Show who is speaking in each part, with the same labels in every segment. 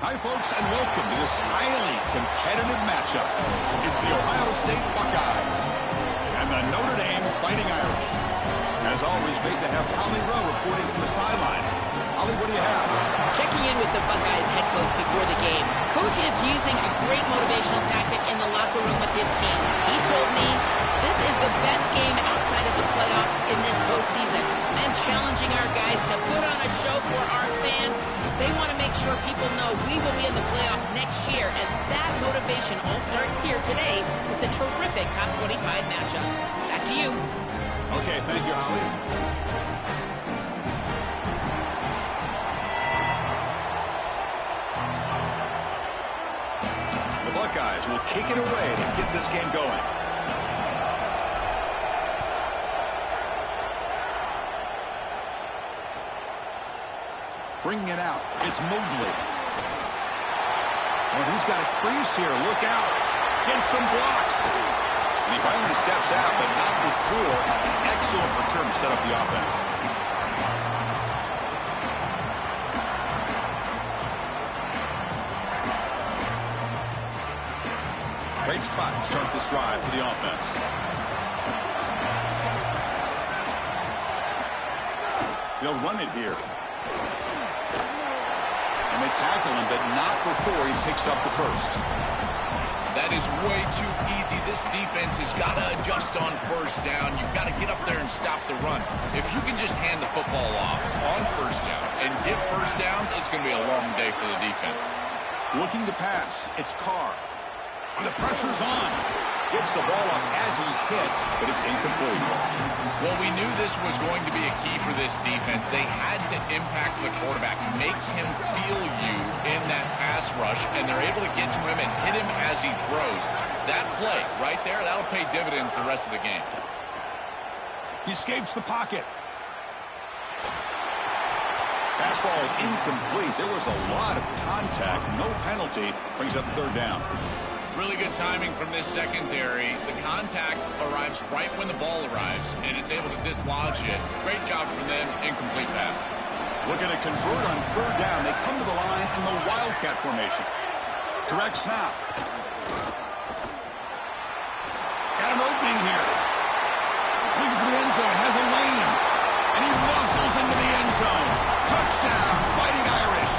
Speaker 1: Hi, folks, and welcome to this highly competitive matchup. It's the Ohio State Buckeyes and the Notre Dame Fighting Irish. As always, great to have Holly Rowe reporting from the sidelines. Holly, what do you have?
Speaker 2: Checking in with the Buckeyes head coach before the game. Coach is using a great motivational tactic in the locker room with his team. He told me this is the best game outside of the playoffs in this postseason, and challenging our guys to put on a show for our fans. They want to make sure people know we will be in the playoffs next year, and that motivation all starts here today with a terrific top 25 matchup. Back to you.
Speaker 1: Okay, thank you, Holly. The Buckeyes will kick it away to get this game going. Bringing it out, it's Mobley. Oh, he's got a crease here. Look out. Gets some blocks. And he finally steps out, but not before an excellent return to set up the offense. Great spot to start this drive for the offense. They'll run it here. And they tackle him, but not before he picks up the first.
Speaker 3: That is way too easy. This defense has got to adjust on first down. You've got to get up there and stop the run. If you can just hand the football off on first down and get first downs, it's going to be a long day for the defense.
Speaker 1: Looking to pass, it's Carr. The pressure's on. Gets the ball up as he's hit, but it's incomplete.
Speaker 3: Well, we knew this was going to be a key for this defense. They had to impact the quarterback, make him feel you in that pass rush, and they're able to get to him and hit him as he throws. That play right there, that'll pay dividends the rest of the game.
Speaker 1: He escapes the pocket. Pass ball is incomplete. There was a lot of contact. No penalty. Brings up the third down.
Speaker 3: Really good timing from this secondary. The contact arrives right when the ball arrives, and it's able to dislodge it. Great job from them. Incomplete pass.
Speaker 1: Looking to convert on third down. They come to the line in the Wildcat formation. Direct snap. Got an opening here. Looking for the end zone. Has a lane. And he muscles into the end zone. Touchdown, Fighting Irish.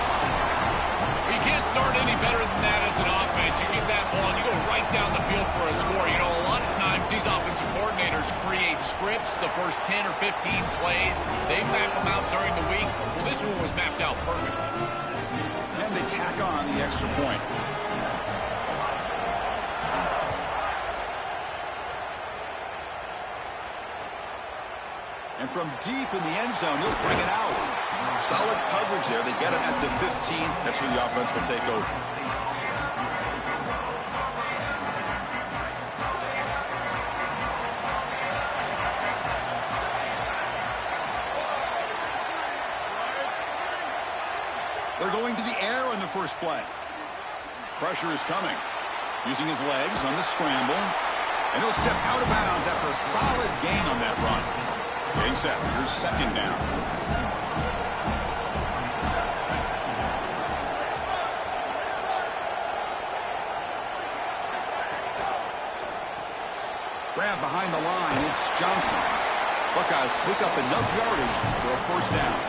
Speaker 3: You can't start any better than that as an offense. You get that ball and you go right down the field for a score. You know, a lot of times these offensive coordinators create scripts the first 10 or 15 plays. They map them out during the week. Well, this one was mapped out perfectly.
Speaker 1: And they tack on the extra point. And from deep in the end zone, he'll bring it out. Solid coverage there. They get it at the 15. That's where the offense will take over. They're going to the air on the first play. Pressure is coming. Using his legs on the scramble. And he'll step out of bounds after a solid gain on that run. Getting set. Here's second down. Grab behind the line. It's Johnson. Buckeyes pick up enough yardage for a first down.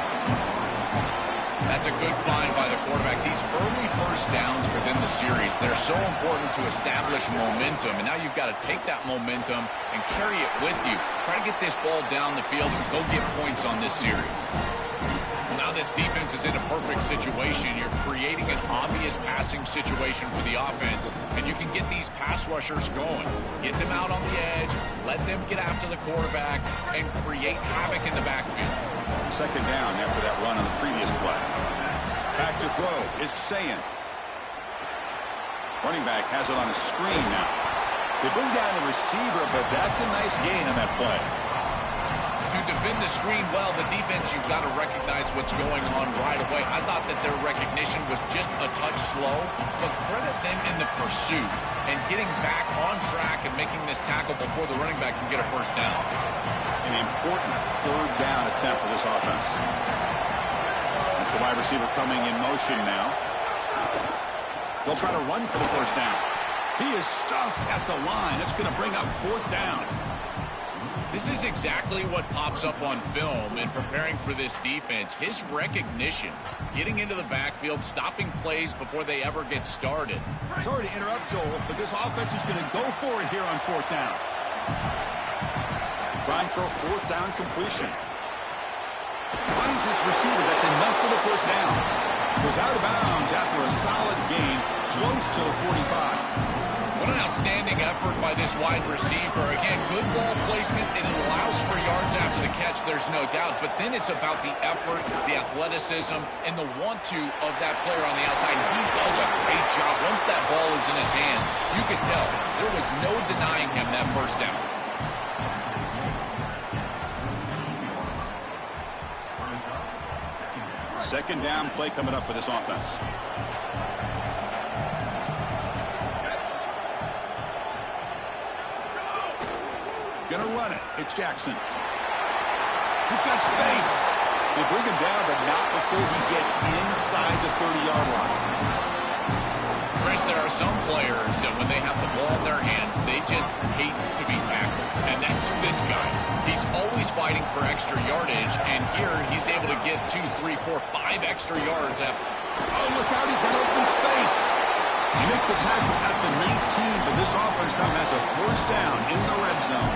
Speaker 3: That's a good find by the quarterback. These early first downs within the series, they're so important to establish momentum. And now you've got to take that momentum and carry it with you. Try to get this ball down the field and go get points on this series. Now this defense is in a perfect situation. You're creating an obvious passing situation for the offense, and you can get these pass rushers going. Get them out on the edge, let them get after the quarterback, and create havoc in the backfield.
Speaker 1: Second down after that run on the previous play. Back to throw is Sayin. Running back has it on a screen now. They bring down the receiver, but that's a nice gain on that play.
Speaker 3: To defend the screen well, the defense, you've got to recognize what's going on right away. I thought that their recognition was just a touch slow, but credit them in the pursuit and getting back on track and making this tackle before the running back can get a first down.
Speaker 1: An important third down attempt for this offense. It's the wide receiver coming in motion now. They'll try to run for the first down. He is stuffed at the line. It's going to bring up 4th down.
Speaker 3: This is exactly what pops up on film in preparing for this defense. His recognition, getting into the backfield, stopping plays before they ever get started.
Speaker 1: Sorry to interrupt, Joel, but this offense is going to go for it here on 4th down. Trying for a 4th down completion. Finds his receiver. That's enough for the first down. Goes out of bounds after a solid gain, close to the 45.
Speaker 3: What an outstanding effort by this wide receiver. Again, good ball placement, and it allows for yards after the catch, there's no doubt. But then it's about the effort, the athleticism, and the want-to of that player on the outside. He does a great job. Once that ball is in his hands, you could tell there was no denying him that first down.
Speaker 1: Second down play coming up for this offense. Gonna run it. It's Jackson. He's got space. They bring him down, but not before he gets inside the 30-yard line.
Speaker 3: Chris, there are some players that when they have the ball in their hands, they just hate to be tackled. And that's this guy. He's always fighting for extra yardage, and here he's able to get 2, 3, 4, 5 extra yards.
Speaker 1: Oh, look out. He's got open space. You make the tackle at the 19, but this offense now has a first down in the red zone.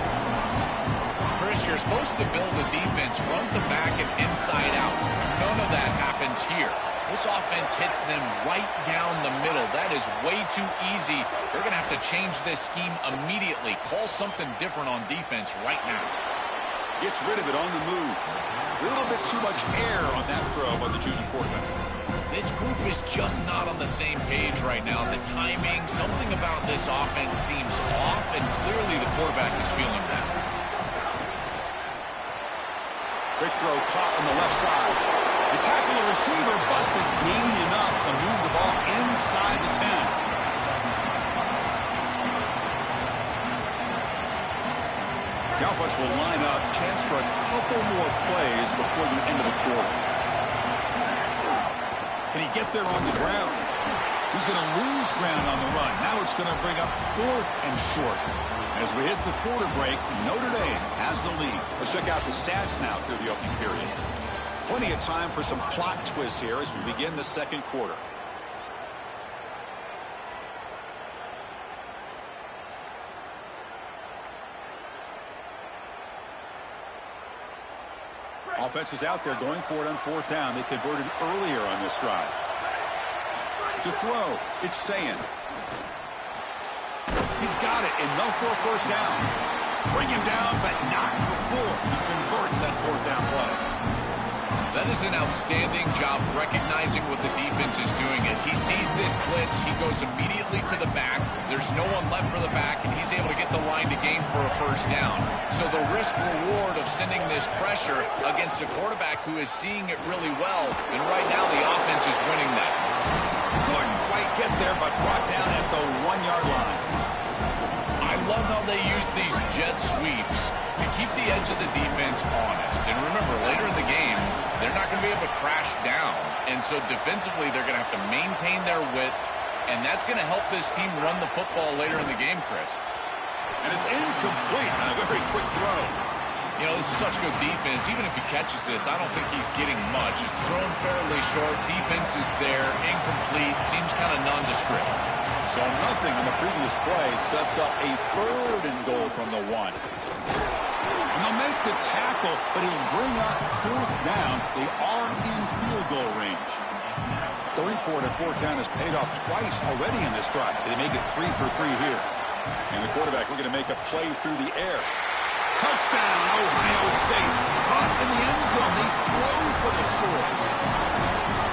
Speaker 3: Chris, you're supposed to build a defense front to back and inside out. None of that happens here. This offense hits them right down the middle. That is way too easy. They're going to have to change this scheme immediately. Call something different on defense right now.
Speaker 1: Gets rid of it on the move. A little bit too much air on that throw by the junior quarterback.
Speaker 3: This group is just not on the same page right now. The timing, something about this offense seems off, and clearly the quarterback is feeling that.
Speaker 1: Big throw caught on the left side. They tackle the receiver, but the gain enough to move the ball inside the 10. The offense will line up. Chance for a couple more plays before the end of the quarter. Can he get there on the ground? He's going to lose ground on the run. Now it's going to bring up 4th and short. As we hit the quarter break, Notre Dame has the lead. Let's check out the stats now through the opening period. Plenty of time for some plot twists here as we begin the second quarter. Offense is out there going for it on 4th down. They converted earlier on this drive. To throw, it's Sayin. He's got it. Enough for a first down. Bring him down, but not before he converts that 4th down play.
Speaker 3: That is an outstanding job recognizing what the defense is doing. As he sees this blitz, he goes immediately to the back. There's no one left for the back, and he's able to get the line to gain for a first down. So the risk-reward of sending this pressure against a quarterback who is seeing it really well, and right now the offense is winning that.
Speaker 1: Couldn't quite get there, but brought down at the 1-yard line.
Speaker 3: I love how they use these jet sweeps to keep the edge of the defense honest. And remember, later in the game, they're not going to be able to crash down. And so defensively, they're going to have to maintain their width, and that's going to help this team run the football later in the game, Chris.
Speaker 1: And it's incomplete on a very quick throw.
Speaker 3: You know, this is such good defense. Even if he catches this, I don't think he's getting much. It's thrown fairly short. Defense is there. Incomplete. Seems kind of nondescript.
Speaker 1: So nothing on the previous play sets up a 3rd and goal from the 1. And they'll make the tackle, but he'll bring up 4th down. They are in field goal range. Going for it at 4th down has paid off twice already in this drive. They make it 3 for 3 here. And the quarterback looking to make a play through the air. Touchdown, Ohio State. Caught in the end zone. They throw for the score.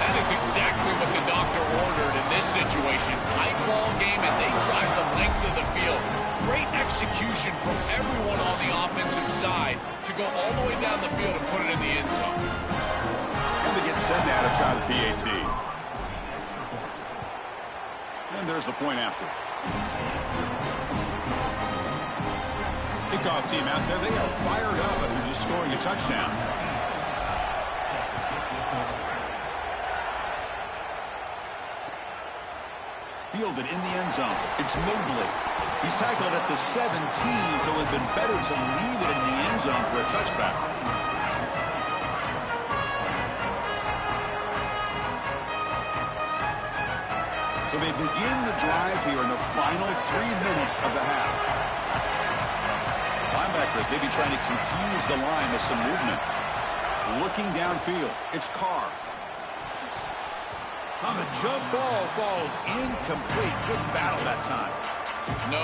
Speaker 3: That is exactly what the doctor ordered in this situation. Tight ball game, and they drive the length of the field. Great execution from everyone on the offensive side to go all the way down the field and put it in the end zone.
Speaker 1: And they get set now to try the PAT. And there's the point after. Kickoff team out there, they are fired up after just scoring a touchdown. Fielded in the end zone. It's Mobley. He's tackled at the 17, so it would have been better to leave it in the end zone for a touchback. So they begin the drive here in the final 3 minutes of the half. Linebackers maybe trying to confuse the line with some movement. Looking downfield, it's Carr. On the jump ball falls incomplete. Good battle that time.
Speaker 3: No.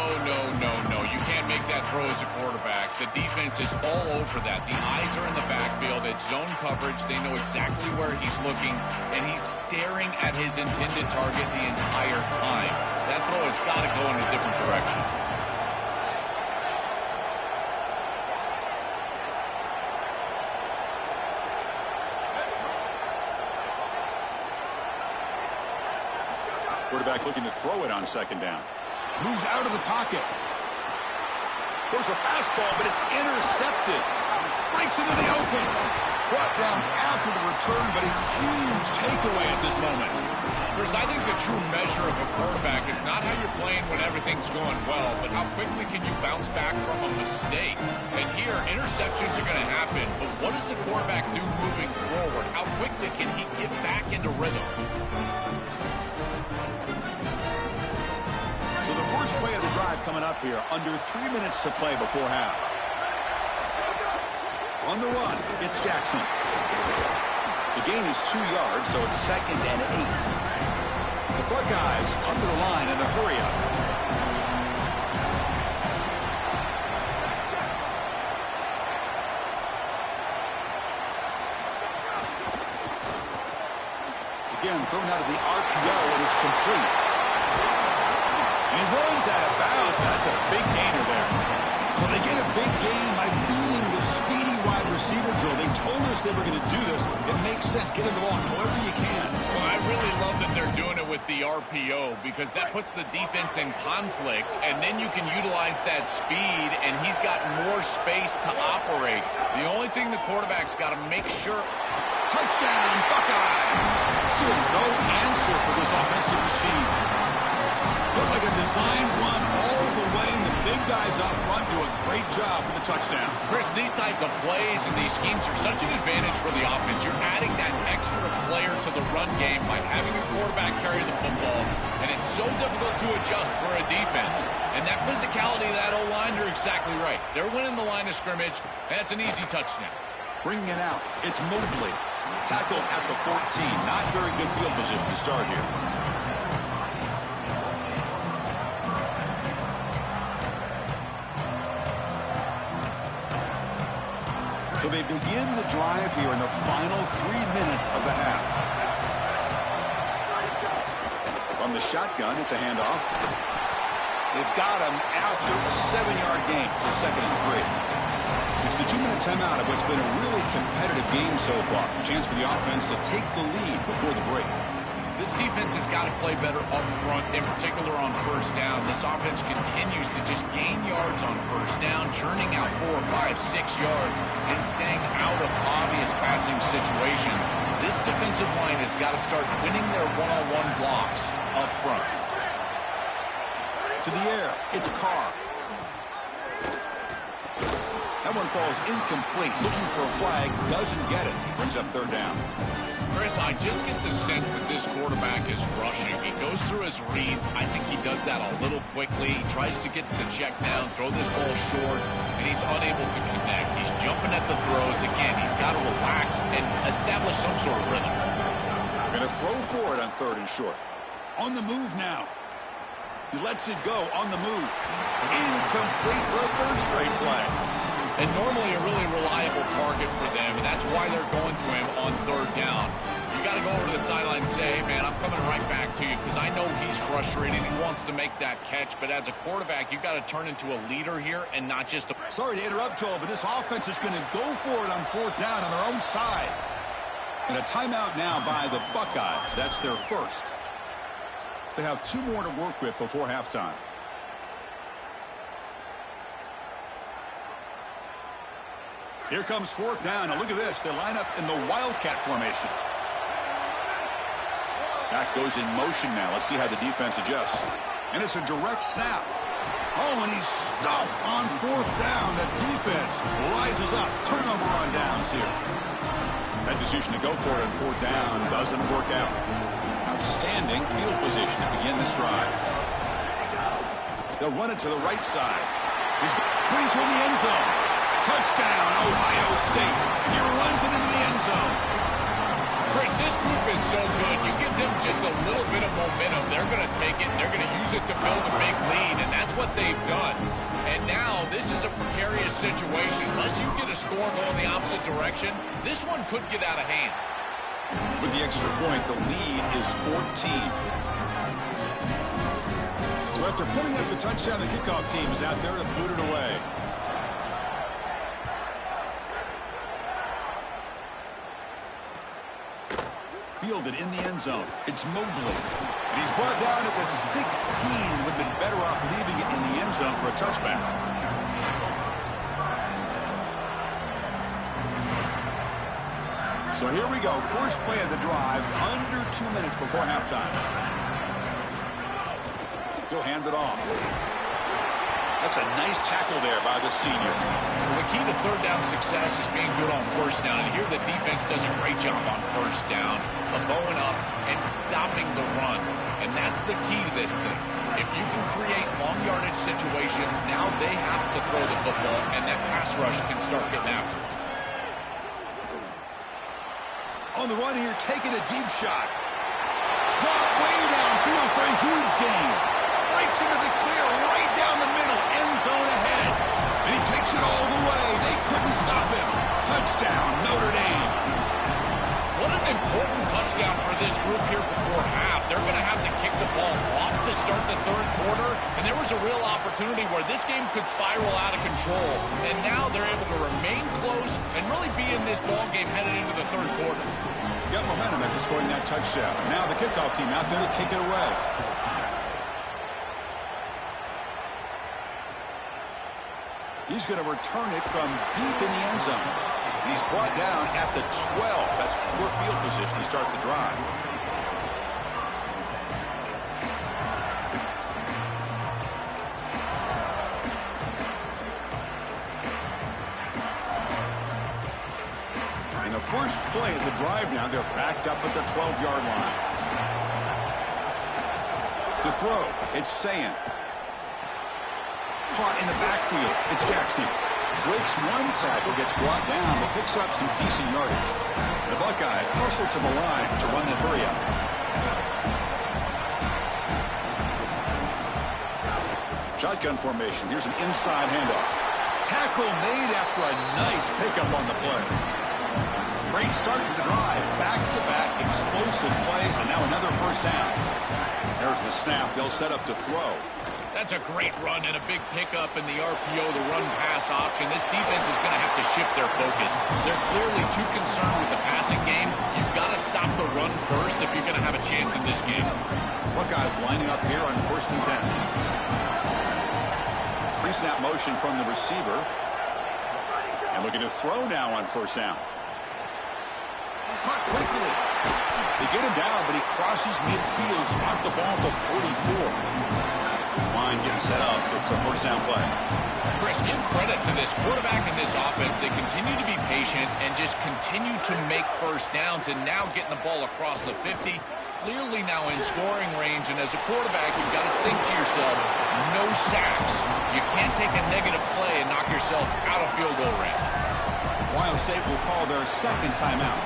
Speaker 3: You can't make that throw as a quarterback. The defense is all over that. The eyes are in the backfield. It's zone coverage. They know exactly where he's looking, and he's staring at his intended target the entire time. That throw has got to go in a different direction.
Speaker 1: Quarterback looking to throw it on second down. Moves out of the pocket. Goes a fastball, but it's intercepted. Breaks into the open. Brought down after the return, but a huge takeaway at this moment.
Speaker 3: Chris, I think the true measure of a quarterback is not how you're playing when everything's going well, but how quickly can you bounce back from a mistake. And here, interceptions are going to happen, but what does the quarterback do moving forward? How quickly can he get back into rhythm?
Speaker 1: So the first play of the drive coming up here, under 3 minutes to play before half. On the run, it's Jackson. The gain is 2 yards, so it's 2nd and 8. The Buckeyes come to the line in the hurry up. Again, thrown out of the RPO, and it's complete. And he runs out of bounds. That's a big gainer there. So they get a big gain by feeding the speedy wide receiver drill. They told us they were going to do this. It makes sense. Get him the ball however you can.
Speaker 3: Well, I really love that they're doing it with the RPO because that puts the defense in conflict, and then you can utilize that speed, and he's got more space to operate. The only thing the quarterback's got to make sure...
Speaker 1: Touchdown, Buckeyes! Still no answer for this offensive machine. Looked like a designed run all the way, and the big guys up front do a great job for the touchdown.
Speaker 3: Chris, these type of plays and these schemes are such an advantage for the offense. You're adding that extra player to the run game by having your quarterback carry the football, and it's so difficult to adjust for a defense. And that physicality of that O-line, you're exactly right. They're winning the line of scrimmage, and that's an easy touchdown.
Speaker 1: Bringing it out, it's Mobley. Tackled at the 14. Not very good field position to start here. So they begin the drive here in the final 3 minutes of the half. From the shotgun, it's a handoff. They've got him after a 7-yard gain, so 2nd and 3. It's the 2-minute timeout of what's been a really competitive game so far. A chance for the offense to take the lead before the break.
Speaker 3: This defense has got to play better up front, in particular on first down. This offense continues to just gain yards on first down, churning out 4, 5, 6 yards, and staying out of obvious passing situations. This defensive line has got to start winning their one-on-one blocks up front.
Speaker 1: To the air, it's Carr. That one falls incomplete. Looking for a flag, doesn't get it. Brings up 3rd down.
Speaker 3: Chris, I just get the sense that this quarterback is rushing. He goes through his reads. I think he does that a little quickly. He tries to get to the check down, throw this ball short, and he's unable to connect. He's jumping at the throws. Again, he's got to relax and establish some sort of rhythm.
Speaker 1: Going to throw for it on 3rd and short. On the move now. He lets it go on the move. Incomplete for a 3rd straight play.
Speaker 3: And normally a really reliable target for them, and that's why they're going to him on 3rd down. You got to go over to the sideline and say, hey, man, I'm coming right back to you because I know he's frustrated. He wants to make that catch, but as a quarterback, you got to turn into a leader here and not just a...
Speaker 1: Sorry to interrupt, Joel, but this offense is going to go for it on 4th down on their own side. And a timeout now by the Buckeyes. That's their first. They have 2 more to work with before halftime. Here comes 4th down. Now look at this. They line up in the Wildcat formation. Back goes in motion now. Let's see how the defense adjusts. And it's a direct snap. Oh, and he's stuffed on fourth down. The defense rises up. Turnover on downs here. That decision to go for it on fourth down doesn't work out. Outstanding field position to begin this drive. They'll run it to the right side. He's going toward the end zone. Touchdown, Ohio State. He runs it into the end zone.
Speaker 3: Chris, this group is so good. You give them just a little bit of momentum, they're going to take it, and they're going to use it to build a big lead, and that's what they've done. And now, this is a precarious situation. Unless you get a score going the opposite direction, this one could get out of hand.
Speaker 1: With the extra point, the lead is 14. So after putting up the touchdown, the kickoff team is out there to boot it away. Fielded in the end zone. It's Mobley. And he's brought down at the 16. Would have been better off leaving it in the end zone for a touchback. So here we go. First play of the drive. Under 2 minutes before halftime. He'll hand it off. That's a nice tackle there by the senior.
Speaker 3: Well, the key to third down success is being good on first down. And here the defense does a great job on first down of bowing up and stopping the run. And that's the key to this thing. If you can create long yardage situations, now they have to throw the football, and that pass rush can start getting after it.
Speaker 1: On the run here, taking a deep shot. Caught way downfield for a huge gain. Breaks into the clear right down the middle. End zone ahead. And he takes it all the way. They couldn't stop him. Touchdown, Notre Dame.
Speaker 3: What an important touchdown for this group here before half. They're going to have to kick the ball off to start the third quarter. And there was a real opportunity where this game could spiral out of control. And now they're able to remain close and really be in this ball game headed into the third quarter.
Speaker 1: Got momentum after scoring that touchdown. Now the kickoff team out there to kick it away. He's going to return it from deep in the end zone. He's brought down at the 12. That's poor field position to start the drive. In the first play of the drive now, they're backed up at the 12-yard line. To throw, it's Sayin. Caught in the backfield. It's Jackson. Breaks one tackle, gets brought down, but picks up some decent yardage. The Buckeyes hustle to the line to run the hurry up. Shotgun formation. Here's an inside handoff. Tackle made after a nice pickup on the play. Great start to the drive. Back-to-back explosive plays, and now another first down. There's the snap. They'll set up to throw.
Speaker 3: That's a great run and a big pickup in the RPO, the run-pass option. This defense is going to have to shift their focus. They're clearly too concerned with the passing game. You've got to stop the run first if you're going to have a chance in this game.
Speaker 1: Buckeyes lining up here on 1st and 10. Pre-snap motion from the receiver. And looking to throw now on first down. Caught quickly. They get him down, but he crosses midfield, spot the ball to 44. This line getting set up. It's a first down play.
Speaker 3: Chris, give credit to this quarterback and this offense. They continue to be patient and just continue to make first downs, and now getting the ball across the 50. Clearly now in scoring range, and as a quarterback, you've got to think to yourself, no sacks. You can't take a negative play and knock yourself out of field goal range.
Speaker 1: Ohio State will call their second timeout.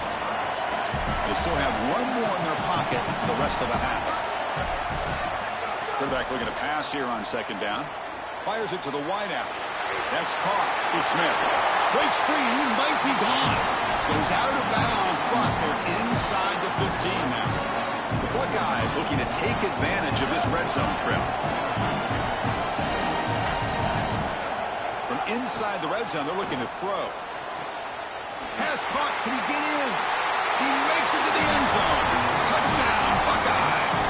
Speaker 1: They still have one more in their pocket for the rest of the half. Quarterback looking to pass here on second down. Fires it to the wideout. That's caught. It's Smith. Breaks free. He might be gone. Goes out of bounds, but they're inside the 15 now. The Buckeyes looking to take advantage of this red zone trip. From inside the red zone, they're looking to throw. Pass caught. Can he get in? He makes it to the end zone. Touchdown, Buckeyes.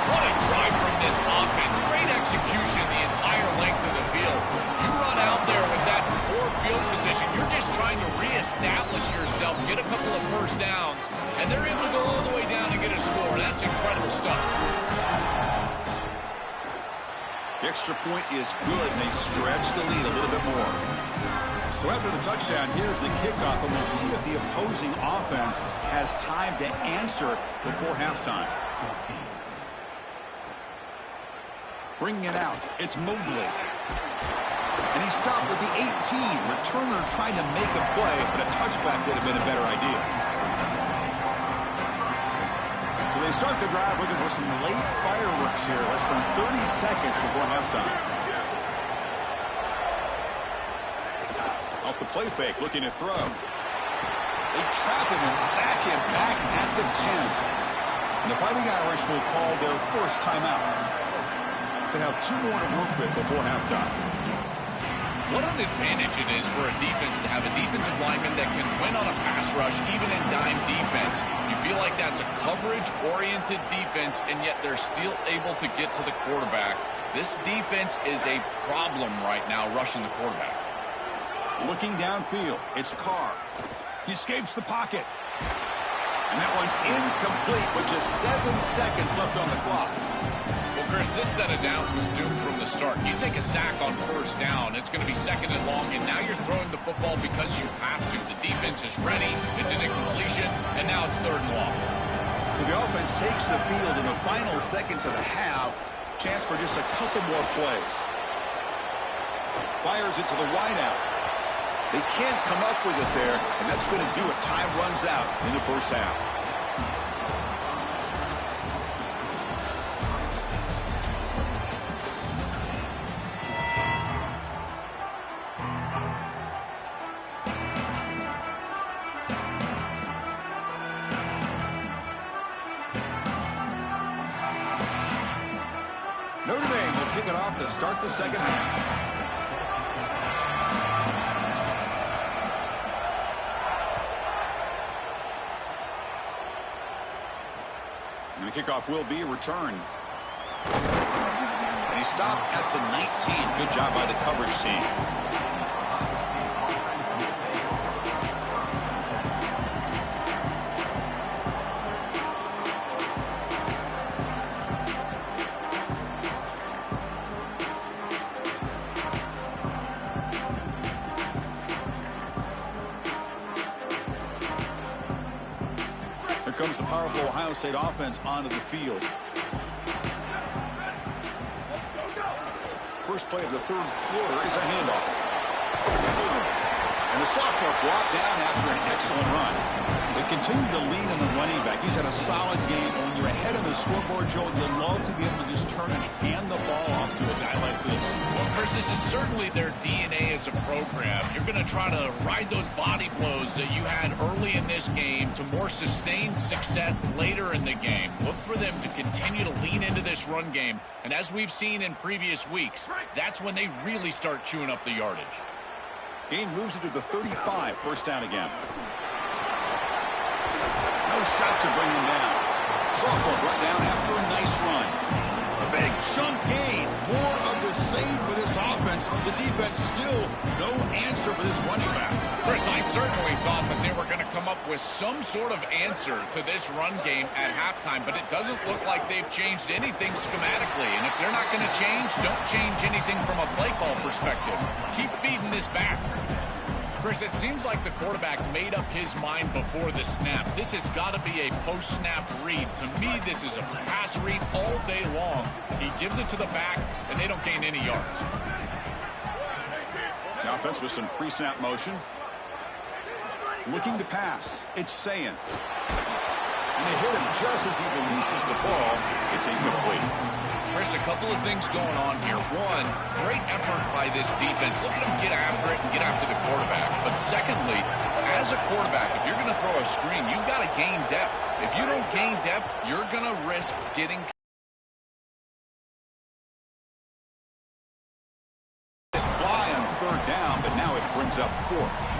Speaker 3: What a drive from this offense. Great execution the entire length of the field. You run out there with that poor field position. You're just trying to reestablish yourself, get a couple of first downs, and they're able to go all the way down and get a score.
Speaker 1: The extra point is good, and they stretch the lead a little bit more. So after the touchdown, here's the kickoff, and we'll see if the opposing offense has time to answer before halftime. Bringing it out, it's Mobley. And he stopped with the 18. Returner trying to make a play, but a touchback would have been a better idea. So they start the drive looking for some late fireworks here, less than 30 seconds before halftime. Off the play fake, looking to throw. They trap him and sack him back at the 10. And the Fighting Irish will call their first timeout. They have 2 more to work with before halftime.
Speaker 3: What an advantage it is for a defense to have a defensive lineman that can win on a pass rush, even in dime defense. You feel like that's a coverage-oriented defense, and yet they're still able to get to the quarterback. This defense is a problem right now, rushing the quarterback.
Speaker 1: Looking downfield, it's Carr. He escapes the pocket. And that one's incomplete with just 7 seconds left on the clock.
Speaker 3: Well, Chris, this set of downs was doomed from the start. You take a sack on first down, it's going to be 2nd and long, and now you're throwing the football because you have to. The defense is ready, it's an incompletion, and now it's 3rd and long.
Speaker 1: So the offense takes the field in the final seconds of the half. Chance for just a couple more plays. Fires it to the wideout. They can't come up with it there, and that's going to do it. Time runs out in the first half. Notre Dame will kick it off to start the second half. And the kickoff will be a return. And he stopped at the 19. Good job by the coverage team. Comes the powerful Ohio State offense onto the field. First play of the 3rd quarter is a handoff. And the sophomore brought down after an excellent run. They continue to lean on the running back. He's had a solid game. When you're ahead of the scoreboard, Joe, you'd love to be able to just turn and hand the ball off to a guy like this.
Speaker 3: Well, Chris, this is certainly their DNA as a program. You're going to try to ride those body blows that you had early in this game to more sustained success later in the game. Look for them to continue to lean into this run game. And as we've seen in previous weeks, that's when they really start chewing up the yardage.
Speaker 1: Game moves into the 35. First down again. No shot to bring him down. Sophomore brought down after a nice run. A big chunk gain. More of the same for this offense. The defense still no answer for this running back.
Speaker 3: Chris, I certainly thought that they were going to come up with some sort of answer to this run game at halftime, but it doesn't look like they've changed anything schematically. And if they're not going to change, don't change anything from a play call perspective. Keep feeding this back. Chris, it seems like the quarterback made up his mind before the snap. This has got to be a post-snap read. To me, this is a pass read all day long. He gives it to the back, and they don't gain any yards.
Speaker 1: The offense with some pre-snap motion. Looking to pass. It's Sayin. And they hit him just as he releases the ball. It's incomplete.
Speaker 3: Chris, a couple of things going on here. One, great effort by this defense. Look at them get after it and get after the quarterback. But secondly, as a quarterback, if you're going to throw a screen, you've got to gain depth. If you don't gain depth, you're going to risk getting
Speaker 1: fly on 3rd down, but now it brings up 4th.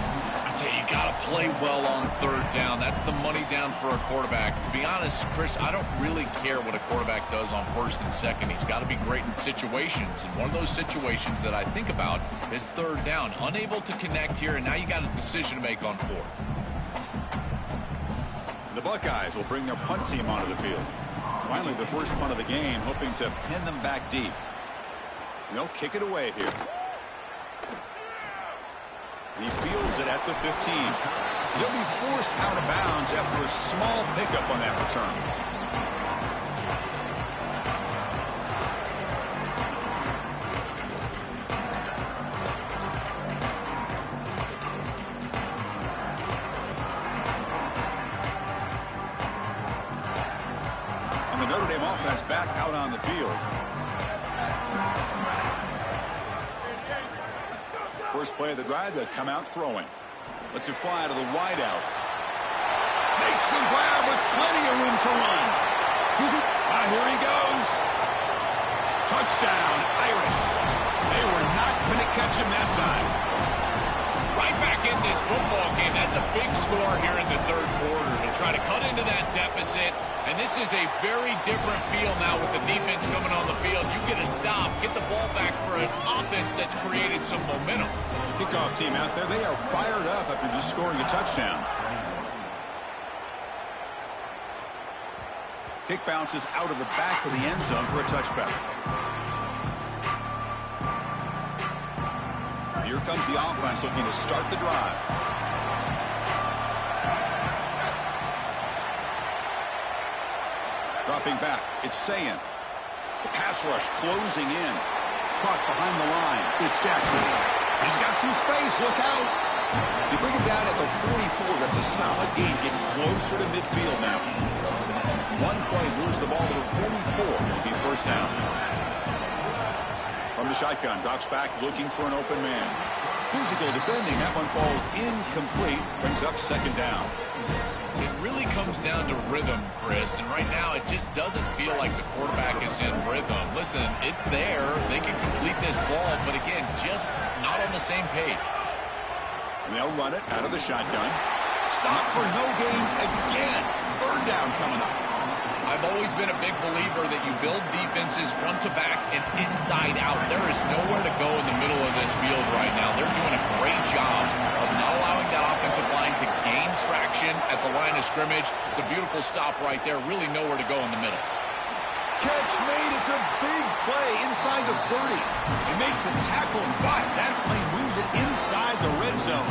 Speaker 3: I tell you, you got to play well on 3rd down. That's the money down for a quarterback. To be honest, Chris, I don't really care what a quarterback does on 1st and 2nd. He's got to be great in situations. And one of those situations that I think about is 3rd down. Unable to connect here, and now you got a decision to make on 4th.
Speaker 1: The Buckeyes will bring their punt team onto the field. Finally, the first punt of the game, hoping to pin them back deep. They'll kick it away here. He fields it at the 15. He'll be forced out of bounds after a small pickup on that return. And the Notre Dame offense back out on the field. First play of the drive, they'll come out throwing. Lets it fly to the wideout. Makes the grab with plenty of room to run. Here he goes. Touchdown, Irish. They were not going to catch him that time.
Speaker 3: Right back in this football game. That's a big score here in the third quarter to try to cut into that deficit. And this is a very different feel now with the defense coming on the field. You get a stop, get the ball back for an offense that's created some momentum.
Speaker 1: Kickoff team out there, they are fired up after just scoring a touchdown. Kick bounces out of the back of the end zone for a touchback. Here comes the offense looking to start the drive. Dropping back, it's Sayin. The pass rush closing in. Caught behind the line. It's Jackson. He's got some space. Look out. You bring him down at the 44. That's a solid gain. Getting closer to midfield now. One play moves the ball to the 44. It'll be first down. From the shotgun, drops back looking for an open man. Physical defending. That one falls incomplete. Brings up second down.
Speaker 3: It really comes down to rhythm, Chris, and right now it just doesn't feel like the quarterback is in rhythm. Listen, it's there. They can complete this ball, but again, just not on the same page.
Speaker 1: They'll run it out of the shotgun. Stop for no gain again. Third down coming up.
Speaker 3: I've always been a big believer that you build defenses front to back and inside out. There is nowhere to go in the middle of this field right now. They're doing a great job of not allowing that offensive line to gain traction at the line of scrimmage. It's a beautiful stop right there. Really nowhere to go in the middle.
Speaker 1: Catch made. It's a big play inside the 30. They make the tackle, but that play moves it inside the red zone.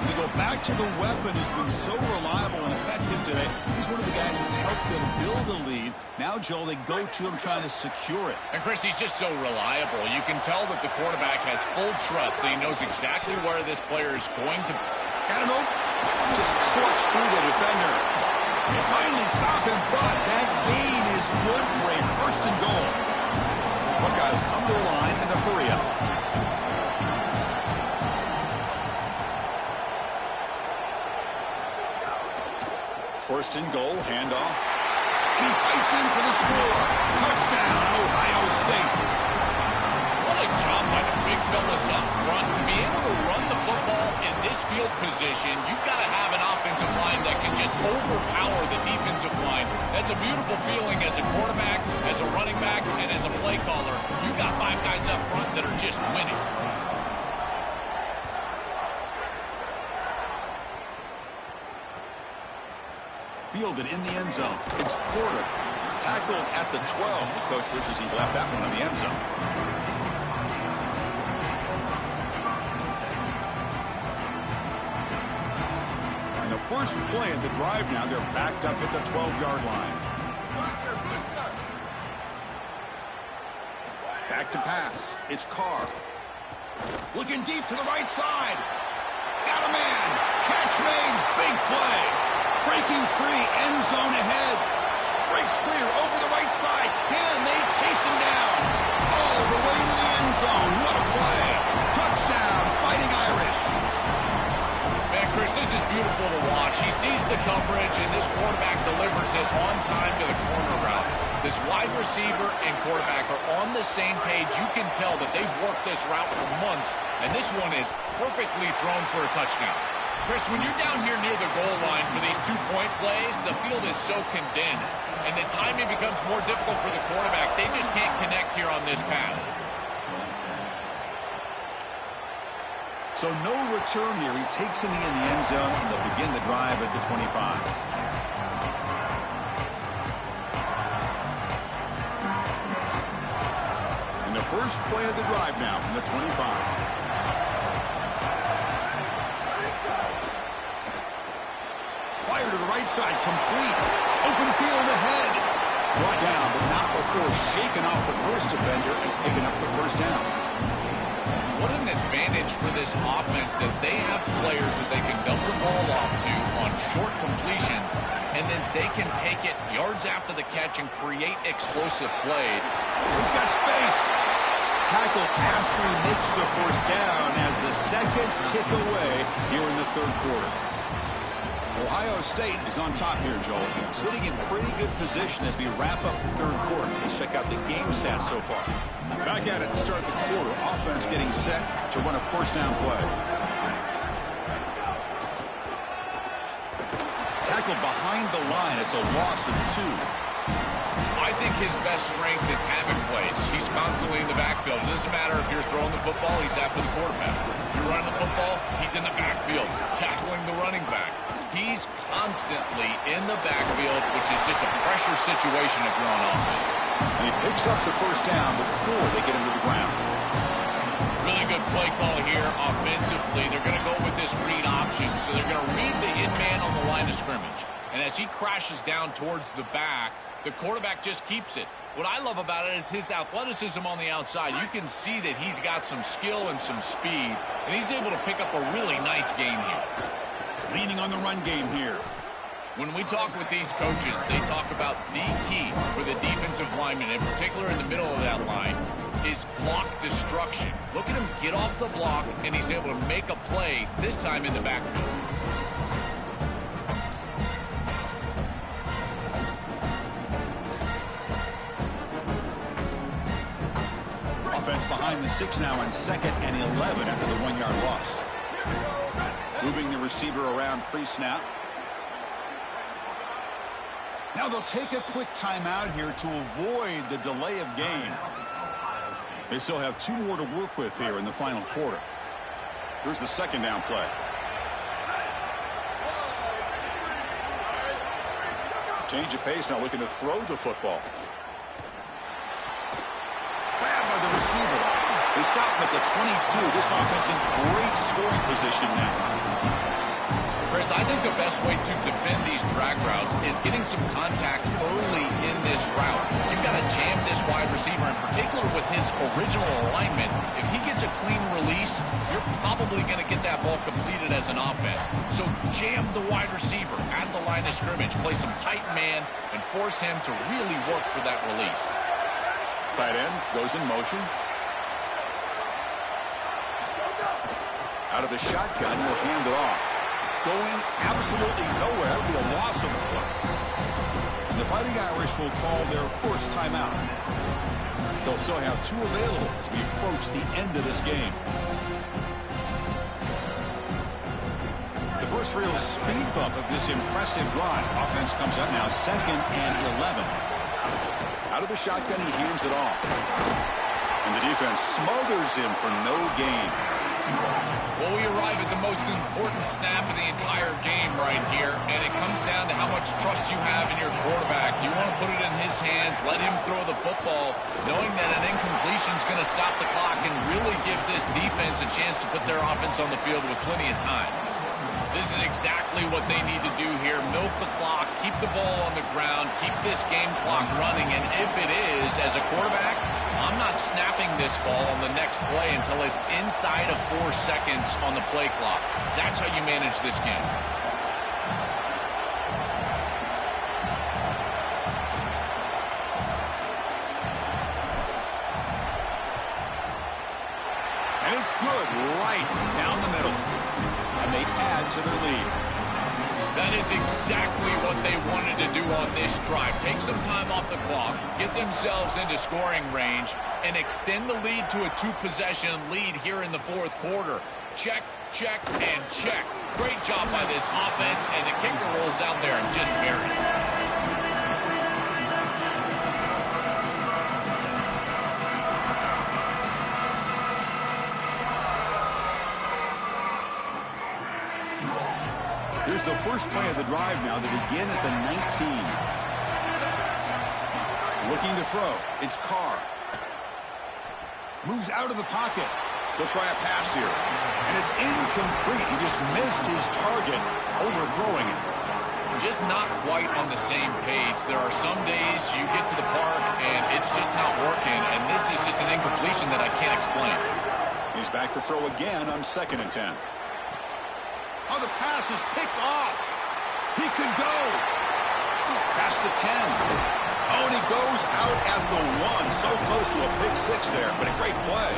Speaker 1: We go back to the weapon who's been so reliable and effective today. He's one of the guys that's helped them build a lead. Now, Joel, they go to him trying to secure it.
Speaker 3: And, Chris, he's just so reliable. You can tell that the quarterback has full trust that he knows exactly where this player is going to.
Speaker 1: Got him open. Just trucks through the defender. They finally stop him, but that gain is good for a first and goal. Buckeyes come to the line in a hurry up. First and goal, handoff. He fights in for the score. Touchdown, Ohio State.
Speaker 3: What a job by the big fellas up front. To be able to run the football in this field position, you've got to have an offensive line that can just overpower the defensive line. That's a beautiful feeling as a quarterback, as a running back, and as a play caller. You've got five guys up front that are just winning.
Speaker 1: Fielded in the end zone. It's Porter. Tackled at the 12. The coach wishes he'd left that one in the end zone. And the first play of the drive now, they're backed up at the 12-yard line. Back to pass. It's Carr. Looking deep to the right side. Got a man. Catch made. Big play. Breaking free, end zone ahead. Breaks clear over the right side. Can they chase him down? All the way to the end zone. What a play. Touchdown, Fighting Irish.
Speaker 3: Man, Chris, this is beautiful to watch. He sees the coverage, and this quarterback delivers it on time to the corner route. This wide receiver and quarterback are on the same page. You can tell that they've worked this route for months, and this one is perfectly thrown for a touchdown. Chris, when you're down here near the goal line for these two-point plays, the field is so condensed, and the timing becomes more difficult for the quarterback. They just can't connect here on this pass.
Speaker 1: So no return here. He takes it in the end zone, and they'll begin the drive at the 25. And the first play of the drive now from the 25. Fire to the right side, complete. Open field ahead. Brought down, but not before shaking off the first defender and picking up the first down.
Speaker 3: What an advantage for this offense that they have players that they can dump the ball off to on short completions, and then they can take it yards after the catch and create explosive play.
Speaker 1: He's got space. Tackle after he makes the first down as the seconds tick away here in the third quarter. Ohio State is on top here, Joel. Sitting in pretty good position as we wrap up the third quarter. Let's check out the game stats so far. Back at it to start the quarter. Offense getting set to run a first down play. Tackled behind the line. It's a loss of 2.
Speaker 3: I think his best strength is having plays. He's constantly in the backfield. It doesn't matter if you're throwing the football, he's after the quarterback. You're running the football, he's in the backfield, tackling the running back. He's constantly in the backfield, which is just a pressure situation if you're on offense.
Speaker 1: And he picks up the first down before they get him to the ground.
Speaker 3: Really good play call here offensively. They're going to go with this read option, so they're going to read the in-man on the line of scrimmage. And as he crashes down towards the back, the quarterback just keeps it. What I love about it is his athleticism on the outside. You can see that he's got some skill and some speed, and he's able to pick up a really nice gain here.
Speaker 1: Leaning on the run game here.
Speaker 3: When we talk with these coaches, they talk about the key for the defensive lineman, in particular in the middle of that line, is block destruction. Look at him get off the block, and he's able to make a play, this time in the backfield.
Speaker 1: Offense behind the 6 now on 2nd and 11 after the 1-yard loss. Moving the receiver around pre-snap. Now they'll take a quick timeout here to avoid the delay of game. They still have 2 more to work with here in the final quarter. Here's the second down play. Change of pace now, looking to throw the football. Grabbed by the receiver. They stop him at the 22. This offense in great scoring position now.
Speaker 3: Chris, I think the best way to defend these drag routes is getting some contact early in this route. You've got to jam this wide receiver, in particular with his original alignment. If he gets a clean release, you're probably going to get that ball completed as an offense. So jam the wide receiver at the line of scrimmage, play some tight man, and force him to really work for that release.
Speaker 1: Tight end goes in motion. Out of the shotgun, he'll hand it off. Going absolutely nowhere. That would be a loss of play. And the Fighting Irish will call their first timeout. They'll still have 2 available as we approach the end of this game. The first real speed bump of this impressive drive. Offense comes up now 2nd and 11. Out of the shotgun, he hands it off. And the defense smothers him for no gain.
Speaker 3: Well, we arrive at the most important snap of the entire game right here, and it comes down to how much trust you have in your quarterback. Do you want to put it in his hands, let him throw the football, knowing that an incompletion is going to stop the clock and really give this defense a chance to put their offense on the field with plenty of time? This is exactly what they need to do here. Milk the clock, keep the ball on the ground, keep this game clock running, and if it is, as a quarterback, I'm not snapping this ball on the next play until it's inside of 4 seconds on the play clock. That's how you manage this game.
Speaker 1: And it's good right down the middle. And they add to their lead.
Speaker 3: That is exactly what they wanted to do on this drive. Take some time off the clock, get themselves into scoring range, and extend the lead to a 2-possession lead here in the fourth quarter. Check, check, and check. Great job by this offense, and the kicker rolls out there and just buries it.
Speaker 1: Here's the first play of the drive now. They begin at the 19. Looking to throw. It's Carr. Moves out of the pocket. They'll try a pass here. And it's incomplete. He just missed his target, overthrowing it.
Speaker 3: Just not quite on the same page. There are some days you get to the park and it's just not working, and this is just an incompletion that I can't explain.
Speaker 1: He's back to throw again on 2nd and 10. Oh, the pass is picked off. He could go. Past the 10. Oh, and he goes out at the 1. So close to a pick 6 there, but a great play.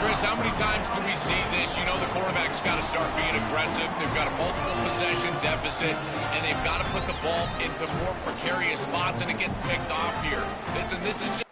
Speaker 3: Chris, how many times do we see this? You know the quarterback's got to start being aggressive. They've got a multiple possession deficit, and they've got to put the ball into more precarious spots, and it gets picked off here. Listen, this is just...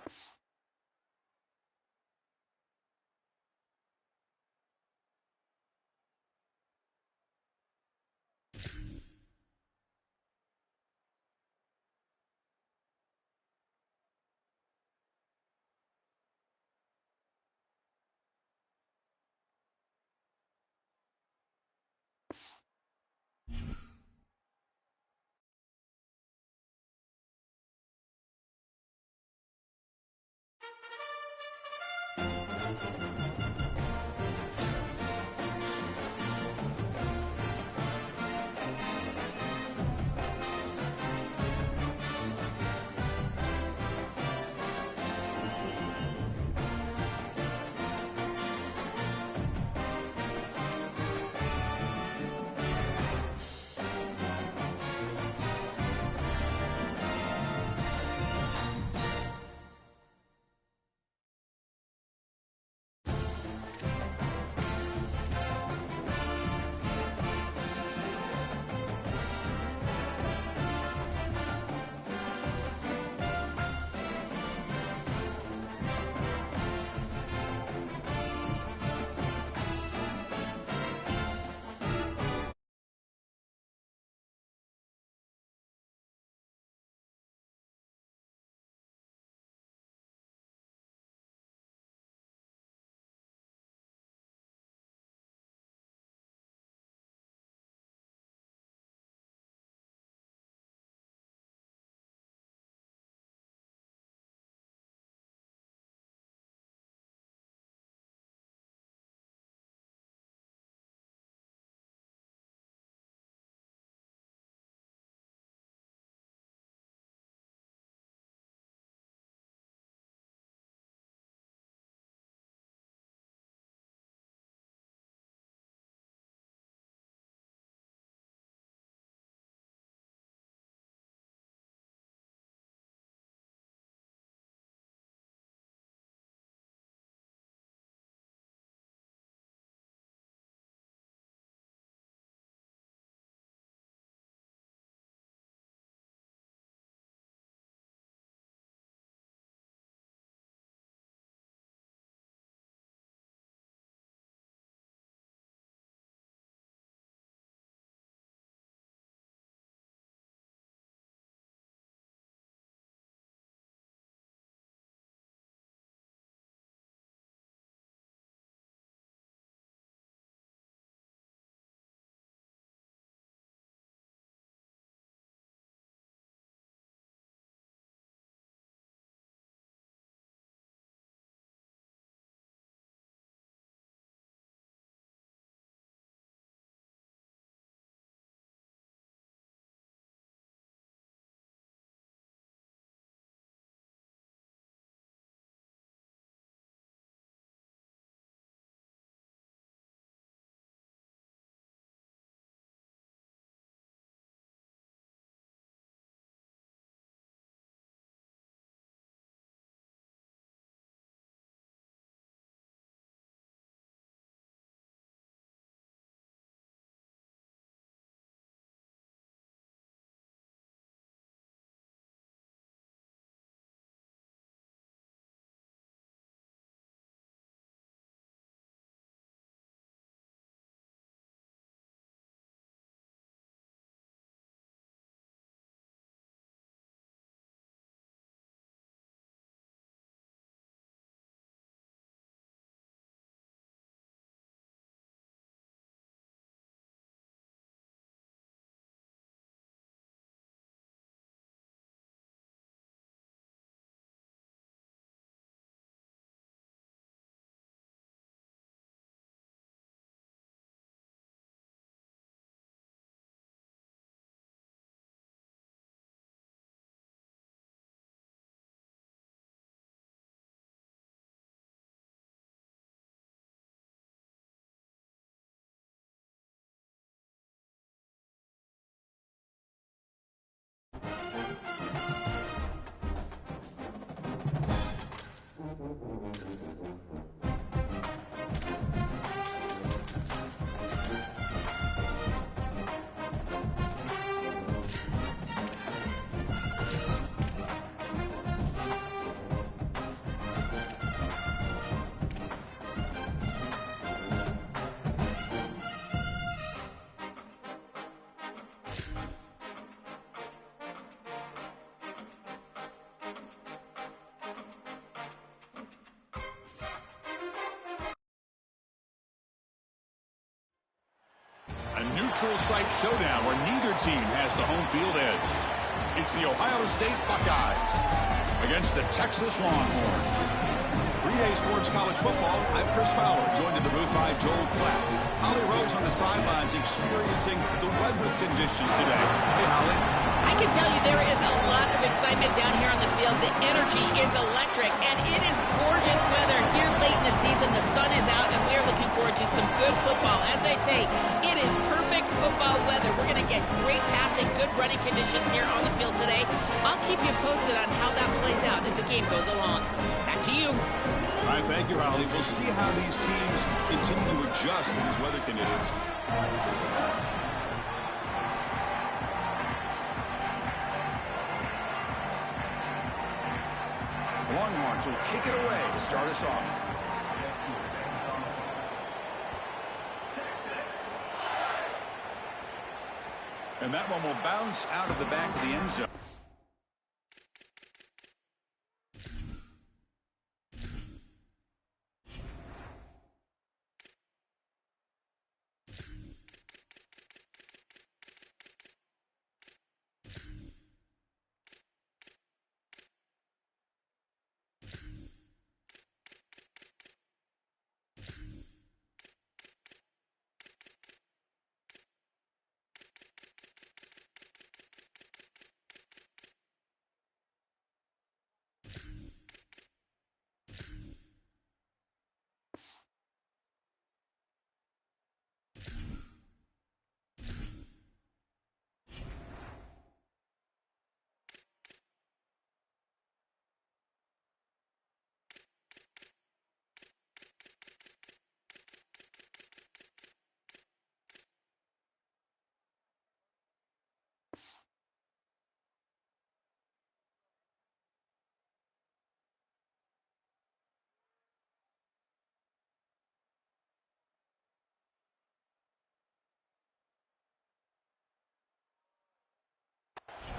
Speaker 1: neutral site showdown where neither team has the home field edge. It's the Ohio State Buckeyes against the Texas Longhorns. 3A Sports College Football, I'm Chris Fowler, joined in the booth by Joel Klatt. Holly Rose on the sidelines experiencing the weather conditions today. Hey, Holly.
Speaker 2: I can tell you there is a lot of excitement down here on the field. The energy is electric, and it is gorgeous weather here late in the season. The sun is out, and we are looking forward to some good football. As they say, it is perfect football weather. We're going to get great passing, good running conditions here on the field today. I'll keep you posted on how that plays out as the game goes along. Back to you.
Speaker 1: All right, thank you, Holly. We'll see how these teams continue to adjust to these weather conditions. Longhorns will kick it away to start us off. And that one will bounce out of the back of the end zone.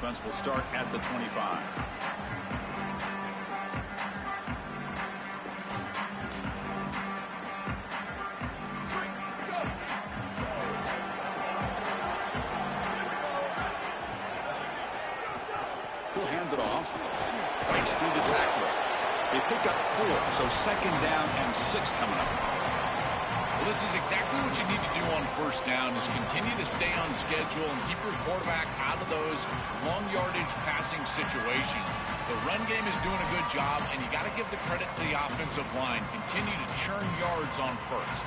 Speaker 1: Offense will start at the 25. He'll hand it off. Breaks through the tackler. They pick up 4, so second down and 6 coming up.
Speaker 3: Well, this is exactly what you need to do on first down is continue to stay on schedule and keep your quarterback out of those long yardage passing situations. The run game is doing a good job, and you got to give the credit to the offensive line. Continue to churn yards on first.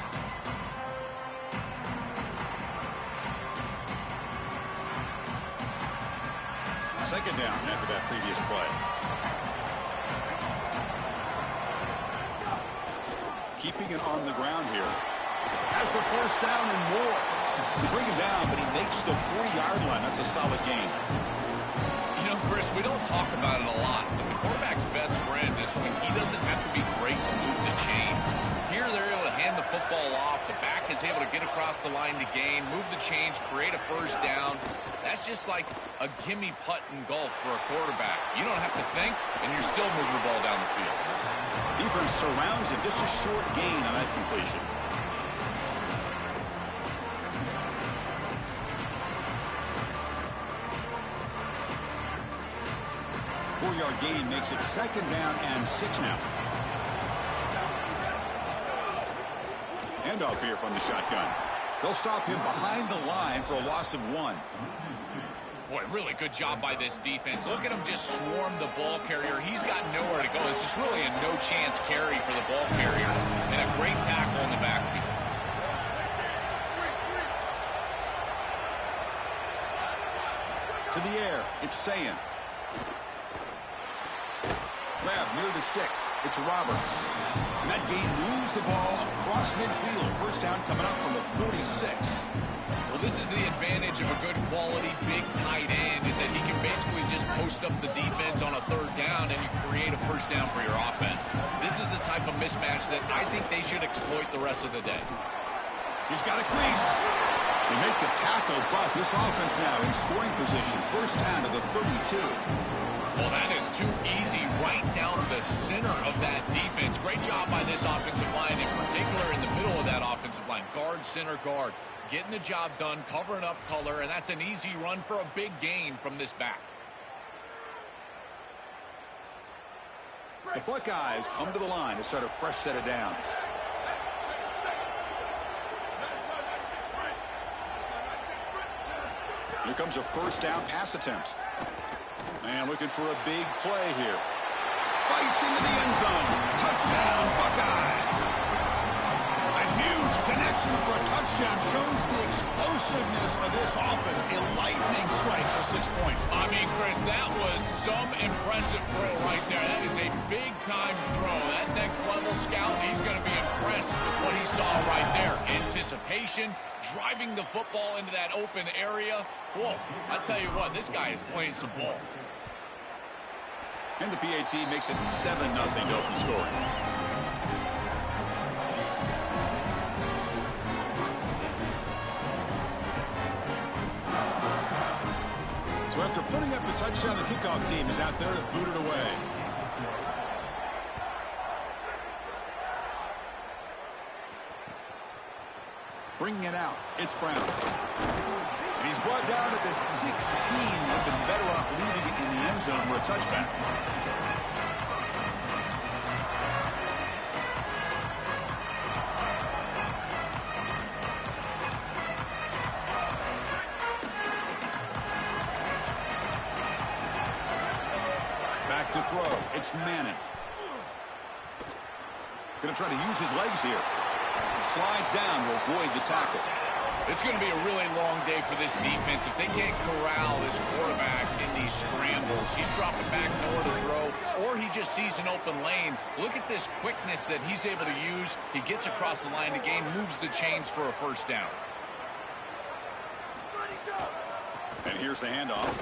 Speaker 1: Second down after that previous play. Keeping it on the ground here. Has the first down and more. They bring him down, but he makes the 40-yard line. That's a solid game.
Speaker 3: You know, Chris, we don't talk about it a lot, but the quarterback's best friend is when he doesn't have to be great to move the chains. Here, they're able to hand the football off. The back is able to get across the line to gain, move the chains, create a first down. That's just like a gimme putt in golf for a quarterback. You don't have to think, and you're still moving the ball down the field.
Speaker 1: Defense surrounds him. Just a short gain on that completion. Four-yard gain makes it second down and 6 now. Handoff here from the shotgun. They'll stop him behind the line for a loss of 1.
Speaker 3: Boy, really good job by this defense. Look at him just swarm the ball carrier. He's got nowhere to go. It's just really a no-chance carry for the ball carrier. And a great tackle in the backfield.
Speaker 1: To the air, it's Sayin. Grab near the sticks. It's Roberts. And that gain moves the ball across midfield. First down coming up from the 46.
Speaker 3: Well, this is the advantage of a good quality big tight end is that he can basically just post up the defense on a third down and you create a first down for your offense. This is the type of mismatch that I think they should exploit the rest of the day.
Speaker 1: He's got a crease. They make the tackle, but this offense now in scoring position. First down to the 32.
Speaker 3: Well, that is too easy right down the center of that defense. Great job by this offensive line, in particular in the middle of that offensive line. Guard, center, guard. Getting the job done, covering up color, and that's an easy run for a big gain from this back.
Speaker 1: The Buckeyes come to the line to start a fresh set of downs. Here comes a first down pass attempt. And looking for a big play here. Fights into the end zone. Touchdown, Buckeyes. A huge connection for a touchdown shows the explosiveness of this offense. A lightning strike for 6 points.
Speaker 3: I mean, Chris, that was some impressive throw right there. That is a big-time throw. That next-level scout, he's going to be impressed with what he saw right there. Anticipation, driving the football into that open area. Whoa, I tell you what, this guy is playing some ball.
Speaker 1: And the PAT makes it 7-0 to open scoring. So after putting up a touchdown, the kickoff team is out there to boot it away. Bringing it out, it's Brown. And he's brought down at the 16. Would have been better off leaving it in the end zone for a touchback. Back to throw. It's Manning. Going to try to use his legs here. Slides down to avoid the tackle.
Speaker 3: It's going to be a really long day for this defense. If they can't corral this quarterback in these scrambles, he's dropping back nowhere to throw, or he just sees an open lane. Look at this quickness that he's able to use. He gets across the line again, moves the chains for a first down.
Speaker 1: And here's the handoff.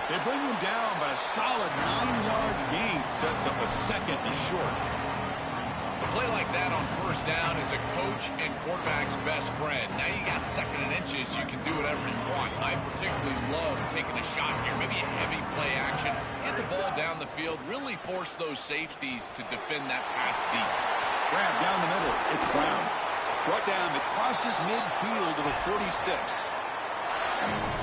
Speaker 1: They bring him down, but a solid 9-yard gain sets up a second and short.
Speaker 3: A play like that on first down is a coach and quarterback's best friend. Now you got second and inches, you can do whatever you want. I particularly love taking a shot here, maybe a heavy play action, get the ball down the field, really force those safeties to defend that pass deep.
Speaker 1: Grab down the middle, it's Brown. Brought down, it crosses midfield to the 46.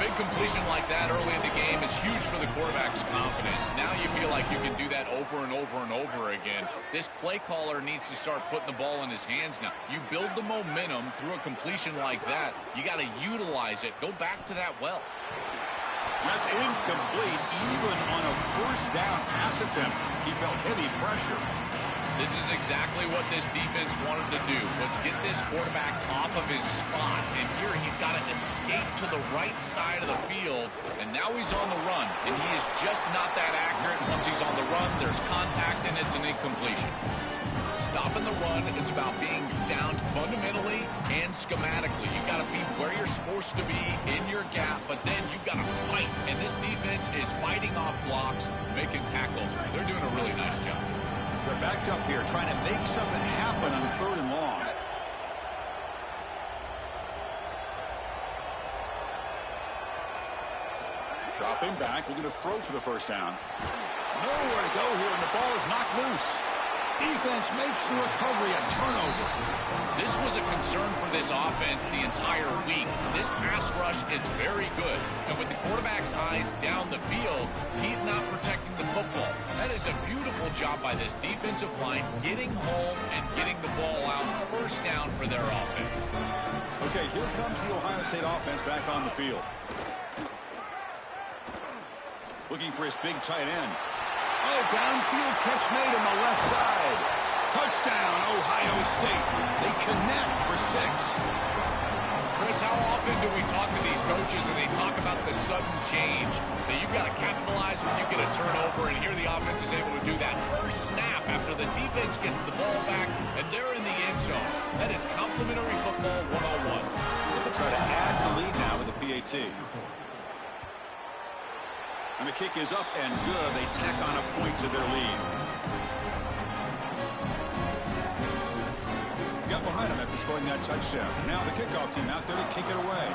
Speaker 3: Big completion like that early in the game is huge for the quarterback's confidence. Now you feel like you can do that over and over and over again. This play caller needs to start putting the ball in his hands now. You build the momentum through a completion like that. You got to utilize it. Go back to that well.
Speaker 1: That's incomplete even on a first down pass attempt. He felt heavy pressure.
Speaker 3: This is exactly what this defense wanted to do. Let's get this quarterback off of his spot. And here he's got to escape to the right side of the field. And now he's on the run. And he is just not that accurate. Once he's on the run, there's contact and it's an incompletion. Stopping the run is about being sound fundamentally and schematically. You've got to be where you're supposed to be in your gap, but then you've got to fight. And this defense is fighting off blocks, making tackles. They're doing a really nice job.
Speaker 1: They're backed up here trying to make something happen on 3rd and long. Dropping back, looking to throw for the first down. Nowhere to go here, and the ball is knocked loose. Defense makes the recovery, a turnover.
Speaker 3: This was a concern for this offense the entire week. This pass rush is very good. And with the quarterback's eyes down the field, he's not protecting the football. That is a beautiful job by this defensive line, getting home and getting the ball out. First down for their offense.
Speaker 1: Okay, here comes the Ohio State offense back on the field. Looking for his big tight end. Oh, downfield catch made on the left side. Touchdown, Ohio State. They connect for 6.
Speaker 3: Chris, how often do we talk to these coaches and they talk about the sudden change that you've got to capitalize when you get a turnover, and here the offense is able to do that first snap after the defense gets the ball back and they're in the end zone. That is complimentary football 101.
Speaker 1: They'll try to add the lead now with the PAT. And the kick is up and good. They tack on a point to their lead. Got momentum after scoring that touchdown. Now the kickoff team out there to kick it away.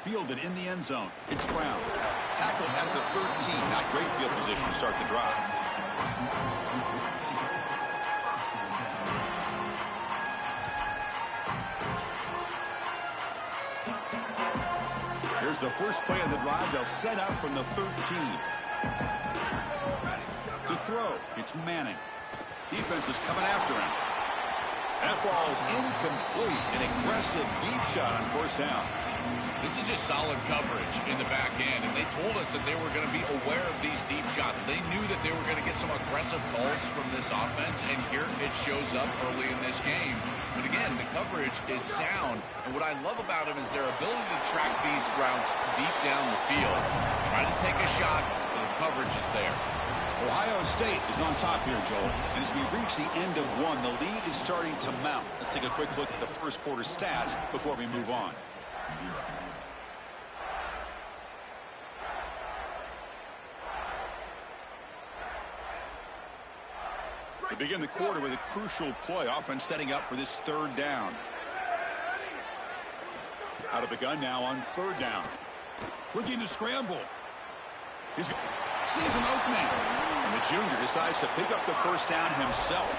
Speaker 1: Fielded in the end zone. It's Brown. Tackled at the 13. Not great field position to start the drive. Here's the first play of the drive. They'll set up from the 13. To throw, it's Manning. Defense is coming after him. That ball's incomplete. An aggressive deep shot on first down.
Speaker 3: This is just solid coverage in the back end, and they told us that they were going to be aware of these deep shots. They knew that they were going to get some aggressive calls from this offense, and here it shows up early in this game. But again, the coverage is sound, and what I love about them is their ability to track these routes deep down the field. Try to take a shot, but the coverage is there.
Speaker 1: Ohio State is on top here, Joel. And as we reach the end of one, the lead is starting to mount. Let's take a quick look at the first quarter stats before we move on. We begin the quarter with a crucial play. Offense setting up for this third down. Out of the gun now on third down. Looking to scramble. He's sees an opening. And the junior decides to pick up the first down himself.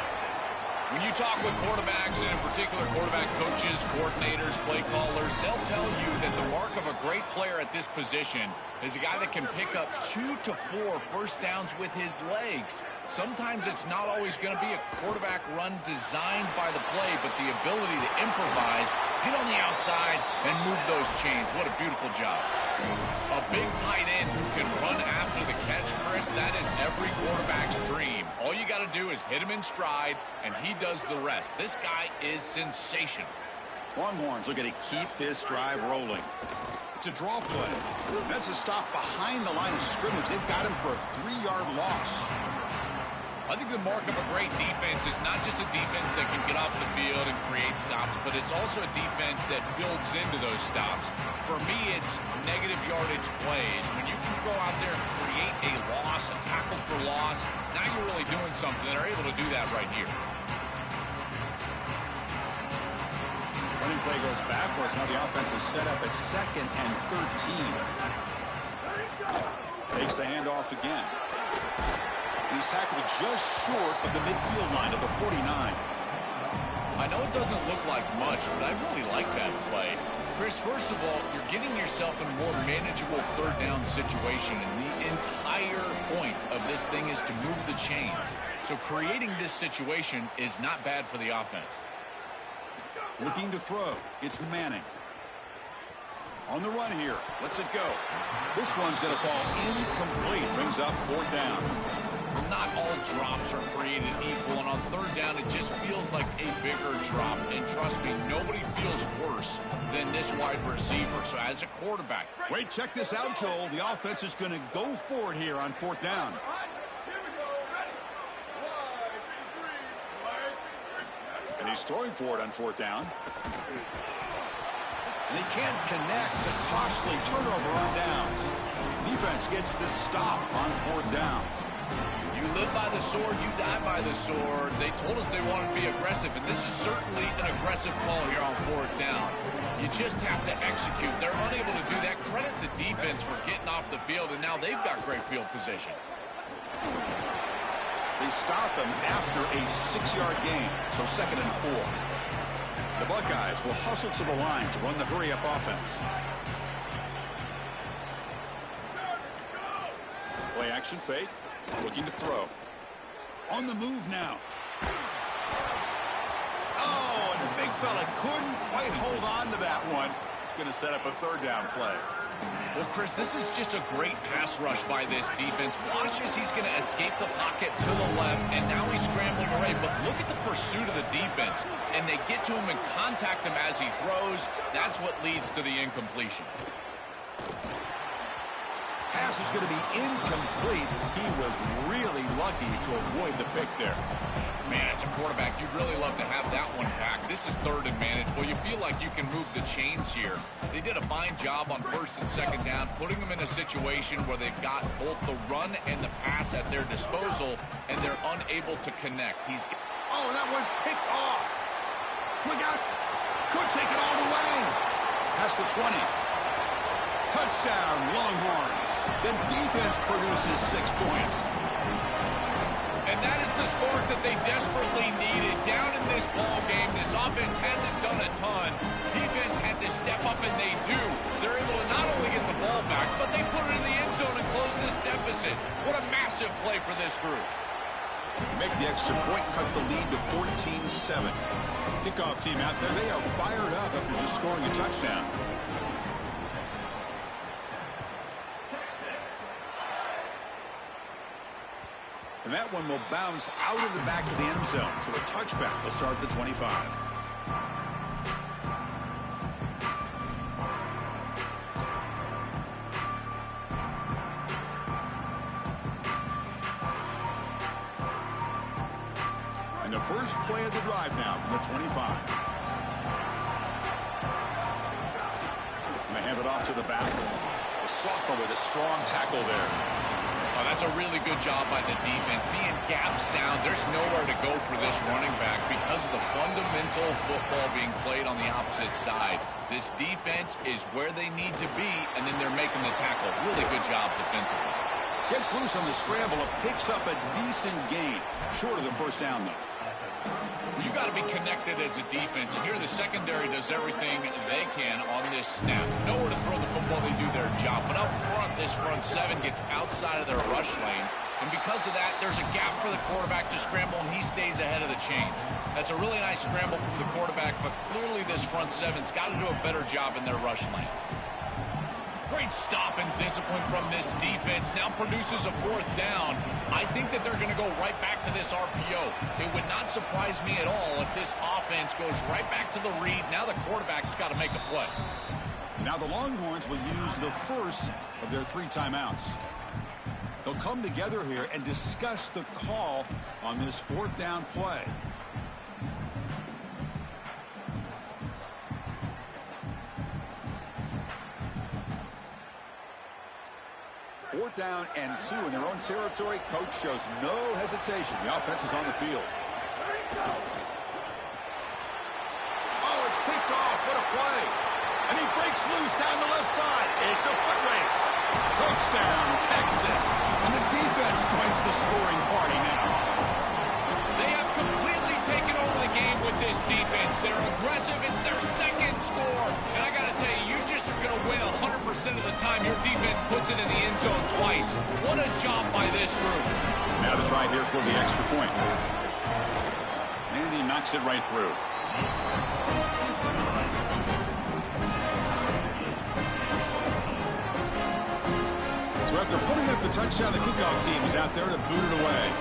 Speaker 3: When you talk with quarterbacks, and in particular quarterback coaches, coordinators, play callers, they'll tell you that the mark of a great player at this position is a guy that can pick up 2 to 4 first downs with his legs. Sometimes it's not always going to be a quarterback run designed by the play, but the ability to improvise, get on the outside, and move those chains. What a beautiful job. A big tight end who can run after the catch, Chris, that is every quarterback's dream. All you got to do is hit him in stride, and he does the rest. This guy is sensational.
Speaker 1: Longhorns looking to keep this drive rolling. It's a draw play. That's a stop behind the line of scrimmage. They've got him for a 3-yard loss.
Speaker 3: I think the mark of a great defense is not just a defense that can get off the field and create stops, but it's also a defense that builds into those stops. For me, it's negative yardage plays. When you can go out there and create a loss, a tackle for loss, now you're really doing something. They're able to do that right here.
Speaker 1: Running play goes backwards. Now the offense is set up at 2nd and 13. Takes the handoff again. He's tackled just short of the midfield line of the 49.
Speaker 3: I know it doesn't look like much, but I really like that play. Chris, first of all, you're getting yourself in a more manageable third down situation, and the entire point of this thing is to move the chains. So creating this situation is not bad for the offense.
Speaker 1: Looking to throw. It's Manning. On the run here. Lets it go. This one's going to fall incomplete. Brings up 4th down.
Speaker 3: Not all drops are created equal, and on third down, it just feels like a bigger drop. And trust me, nobody feels worse than this wide receiver. So as a quarterback.
Speaker 1: Wait, check this out, Joel. The offense is going to go for it here on 4th down. And he's throwing for it on 4th down. And they can't connect. A costly turnover on downs. Defense gets this stop on 4th down.
Speaker 3: You live by the sword, you die by the sword. They told us they wanted to be aggressive, and this is certainly an aggressive call here on 4th down. You just have to execute. They're unable to do that. Credit the defense for getting off the field, and now they've got great field position.
Speaker 1: They stop him after a 6-yard gain, so 2nd and 4. The Buckeyes will hustle to the line to run the hurry-up offense. Play action fake. Looking to throw. On the move now. Oh, and the big fella couldn't quite hold on to that one. He's going to set up a 3rd down play.
Speaker 3: Well, Chris, this is just a great pass rush by this defense. Watch as he's going to escape the pocket to the left, and now he's scrambling away. But look at the pursuit of the defense. And they get to him and contact him as he throws. That's what leads to the incompletion.
Speaker 1: Pass is going to be incomplete. He was really lucky to avoid the pick there.
Speaker 3: Man, as a quarterback, you'd really love to have that one back. This is 3rd and manageable. You feel like you can move the chains here. They did a fine job on 1st and 2nd down, putting them in a situation where they've got both the run and the pass at their disposal, and they're unable to connect.
Speaker 1: Oh, that one's picked off. Look out. Could take it all the way. Past the 20. Touchdown, Longhorns. The defense produces 6 points.
Speaker 3: And that is the spark that they desperately needed. Down in this ball game, this offense hasn't done a ton. Defense had to step up, and they do. They're able to not only get the ball back, but they put it in the end zone and close this deficit. What a massive play for this group.
Speaker 1: Make the extra point, cut the lead to 14-7. Kickoff team out there, they are fired up after just scoring a touchdown. And that one will bounce out of the back of the end zone. So a touchback will start at the 25. And the first play of the drive now from the 25. And they hand it off to the back. The sophomore with a strong tackle there.
Speaker 3: Oh, that's a really good job by the defense. Being gap sound, there's nowhere to go for this running back because of the fundamental football being played on the opposite side. This defense is where they need to be, and then they're making the tackle. Really good job defensively.
Speaker 1: Gets loose on the scramble and picks up a decent gain. Short of the first down, though.
Speaker 3: You've got to be connected as a defense, and here the secondary does everything they can on this snap. Nowhere to throw the football, they do their job. But up front, this front seven gets outside of their rush lanes, and because of that, there's a gap for the quarterback to scramble, and he stays ahead of the chains. That's a really nice scramble from the quarterback, but clearly this front seven's got to do a better job in their rush lanes. Great stop and discipline from this defense. Now produces a fourth down. I think that they're going to go right back to this RPO. It would not surprise me at all if this offense goes right back to the read. Now the quarterback's got to make a play.
Speaker 1: Now the Longhorns will use the first of their 3 timeouts. They'll come together here and discuss the call on this 4th down play. Fourth down and 2 in their own territory. Coach shows no hesitation. The offense is on the field. Oh, it's picked off. What a play. And he breaks loose down the left side. It's a foot race. Touchdown, Texas. And the defense joins the scoring party now.
Speaker 3: They have completely taken over the game with this defense. They're aggressive. It's their second score. And I got to tell you, you just are going to win 100% of the time your defense puts it in the end zone twice. What a job by this group.
Speaker 1: Now the try here for the extra point. And he knocks it right through. So after putting up the touchdown, the kickoff team is out there to boot it away.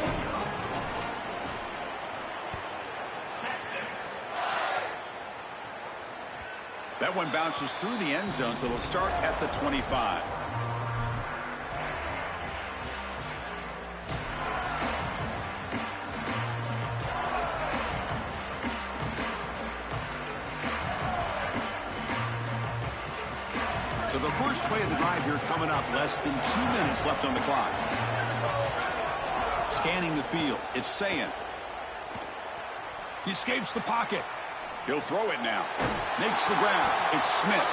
Speaker 1: That one bounces through the end zone, so they'll start at the 25. So the first play of the drive here coming up. Less than 2 minutes left on the clock. Scanning the field. It's Sayin. He escapes the pocket. He'll throw it now. Makes the ground. It's Smith.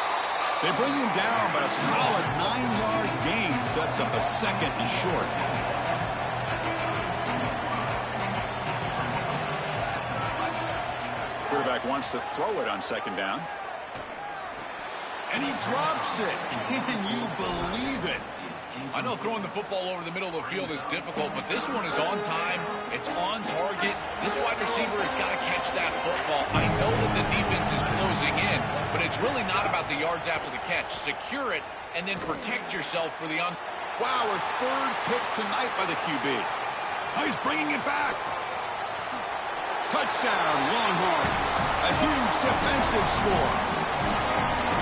Speaker 1: They bring him down, but a solid 9-yard gain sets up a second and short. Quarterback wants to throw it on second down. And he drops it. Can you believe it?
Speaker 3: I know throwing the football over the middle of the field is difficult, but this one is on time. It's on target. This wide receiver has got to catch that football. I know that the defense is closing in, but it's really not about the yards after the catch. Secure it and then protect yourself for the
Speaker 1: Wow, a third pick tonight by the QB. Oh, he's bringing it back. Touchdown, Longhorns. A huge defensive score.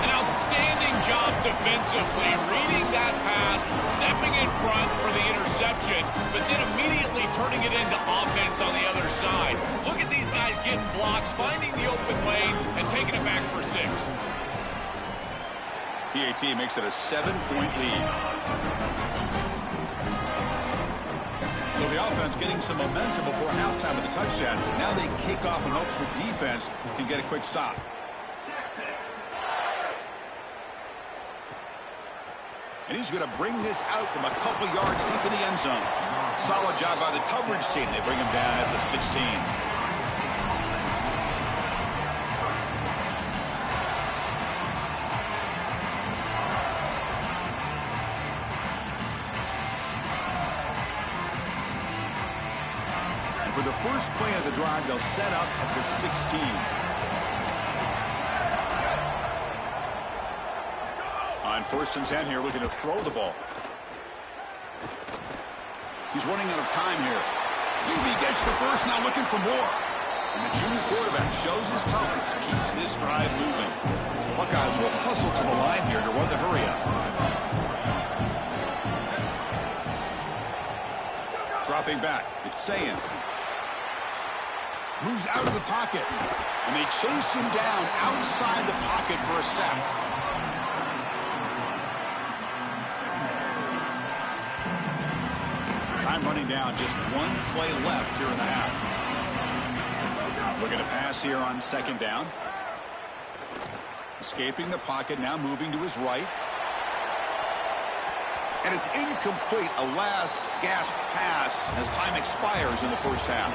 Speaker 3: An outstanding job defensively, reading that pass, stepping in front for the interception, but then immediately turning it into offense on the other side. Look at these guys getting blocks, finding the open lane, and taking it back for 6.
Speaker 1: PAT makes it a 7-point lead. So the offense getting some momentum before halftime with the touchdown. Now they kick off in hopes the defense can get a quick stop. And he's going to bring this out from a couple yards deep in the end zone. Solid job by the coverage team. They bring him down at the 16. For the first play of the drive, they'll set up at the 16. On 1st and 10 here, looking to throw the ball. He's running out of time here. He gets the first, now looking for more. And the junior quarterback shows his toughness, keeps this drive moving. Buckeyes will hustle to the line here to run the hurry up. Dropping back, it's Sayin. Moves out of the pocket, and they chase him down outside the pocket for a sack. Time running down, just one play left here in the half. Looking to pass here on 2nd down. Escaping the pocket, now moving to his right. And it's incomplete, a last gasp pass as time expires in the first half.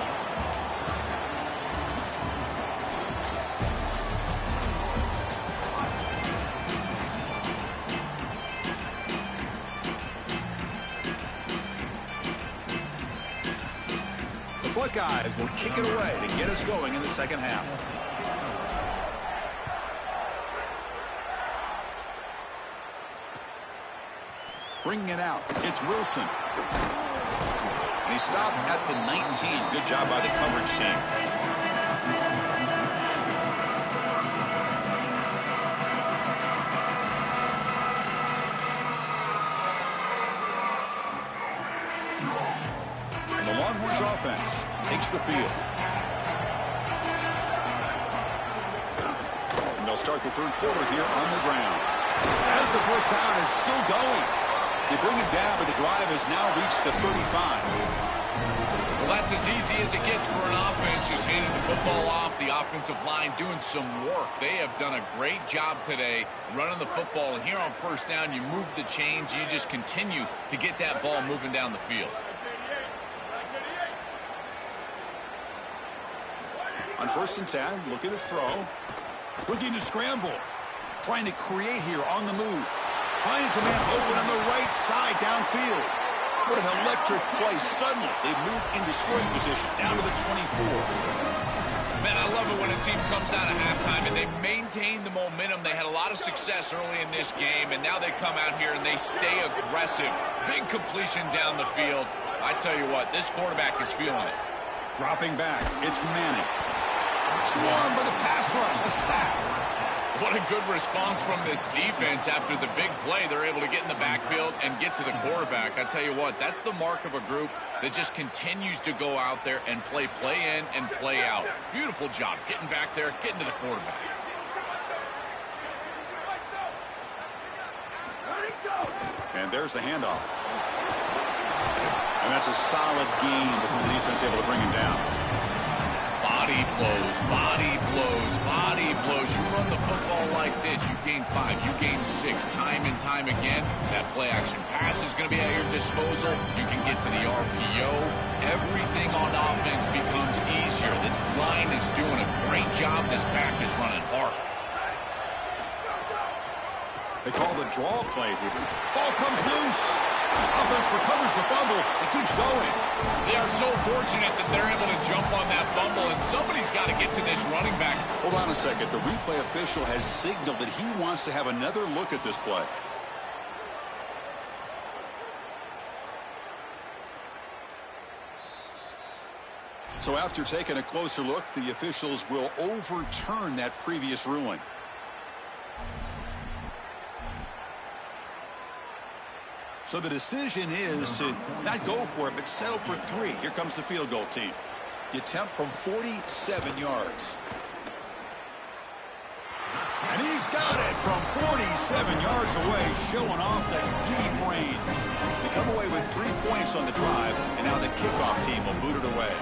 Speaker 1: Buckeyes will kick it away to get us going in the second half. Bringing it out, it's Wilson. And he stopped at the 19. Good job by the coverage team. And the Longhorns offense takes the field. And they'll start the 3rd quarter here on the ground. As the first down is still going. They bring it down, but the drive has now reached the 35.
Speaker 3: Well, that's as easy as it gets for an offense, just handing the football off. The offensive line doing some work. They have done a great job today running the football. And here on 1st down, you move the chains. You just continue to get that ball moving down the field.
Speaker 1: On 1st and 10, looking to throw. Looking to scramble. Trying to create here on the move. Finds a man open on the right side downfield. What an electric play. Suddenly, they move into scoring position down to the 24.
Speaker 3: Man, I love it when a team comes out of halftime and they maintain the momentum. They had a lot of success early in this game, and now they come out here and they stay aggressive. Big completion down the field. I tell you what, this quarterback is feeling it.
Speaker 1: Dropping back, it's Manning. Swarmed by the pass rush, a sack.
Speaker 3: What a good response from this defense after the big play. They're able to get in the backfield and get to the quarterback. I tell you what, that's the mark of a group that just continues to go out there and play in and play out. Beautiful job getting back there, getting to the quarterback.
Speaker 1: And there's the handoff. And that's a solid gain before the defense able to bring him down.
Speaker 3: Body blows, body blows, body blows. You run the football like this, you gain 5, you gain 6, time and time again. That play action pass is going to be at your disposal. You can get to the RPO. Everything on offense becomes easier. This line is doing a great job. This back is running hard.
Speaker 1: They call the draw play here. Ball comes loose. Offense recovers the fumble. It keeps going.
Speaker 3: They are so fortunate that they're able to jump on that fumble, and somebody's got to get to this running back.
Speaker 1: Hold on a second. The replay official has signaled that he wants to have another look at this play. So after taking a closer look, the officials will overturn that previous ruling. So the decision is to not go for it, but settle for 3. Here comes the field goal team. The attempt from 47 yards. And he's got it from 47 yards away, showing off that deep range. They come away with 3 points on the drive, and now the kickoff team will boot it away.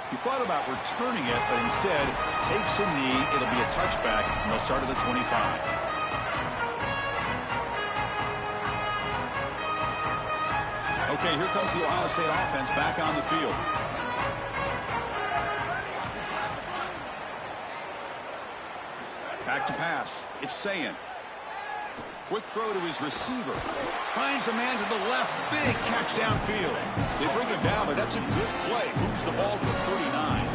Speaker 1: He thought about returning it, but instead takes a knee. It'll be a touchback, and they'll start at the 25. Okay, here comes the Ohio State offense back on the field. Back to pass. It's Sayin. Quick throw to his receiver. Finds a man to the left. Big catch downfield. They bring him down, but that's a good play. Moves the ball to 39.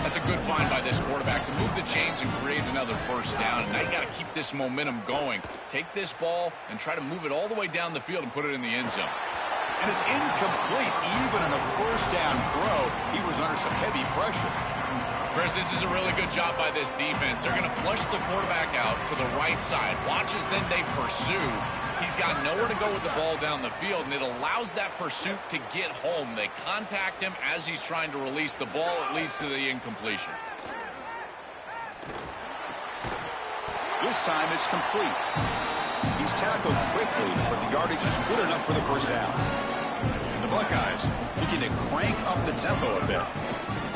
Speaker 3: That's a good find by this quarterback to move the chains and create another first down. And now you got to keep this momentum going. Take this ball and try to move it all the way down the field and put it in the end zone.
Speaker 1: And it's incomplete. Even in a first down throw, he was under some heavy pressure.
Speaker 3: Chris, this is a really good job by this defense. They're going to flush the quarterback out to the right side. Watch as then they pursue. He's got nowhere to go with the ball down the field, and it allows that pursuit to get home. They contact him as he's trying to release the ball. It leads to the incompletion.
Speaker 1: This time it's complete. He's tackled quickly, but the yardage is good enough for the first down. The Buckeyes looking to crank up the tempo a bit.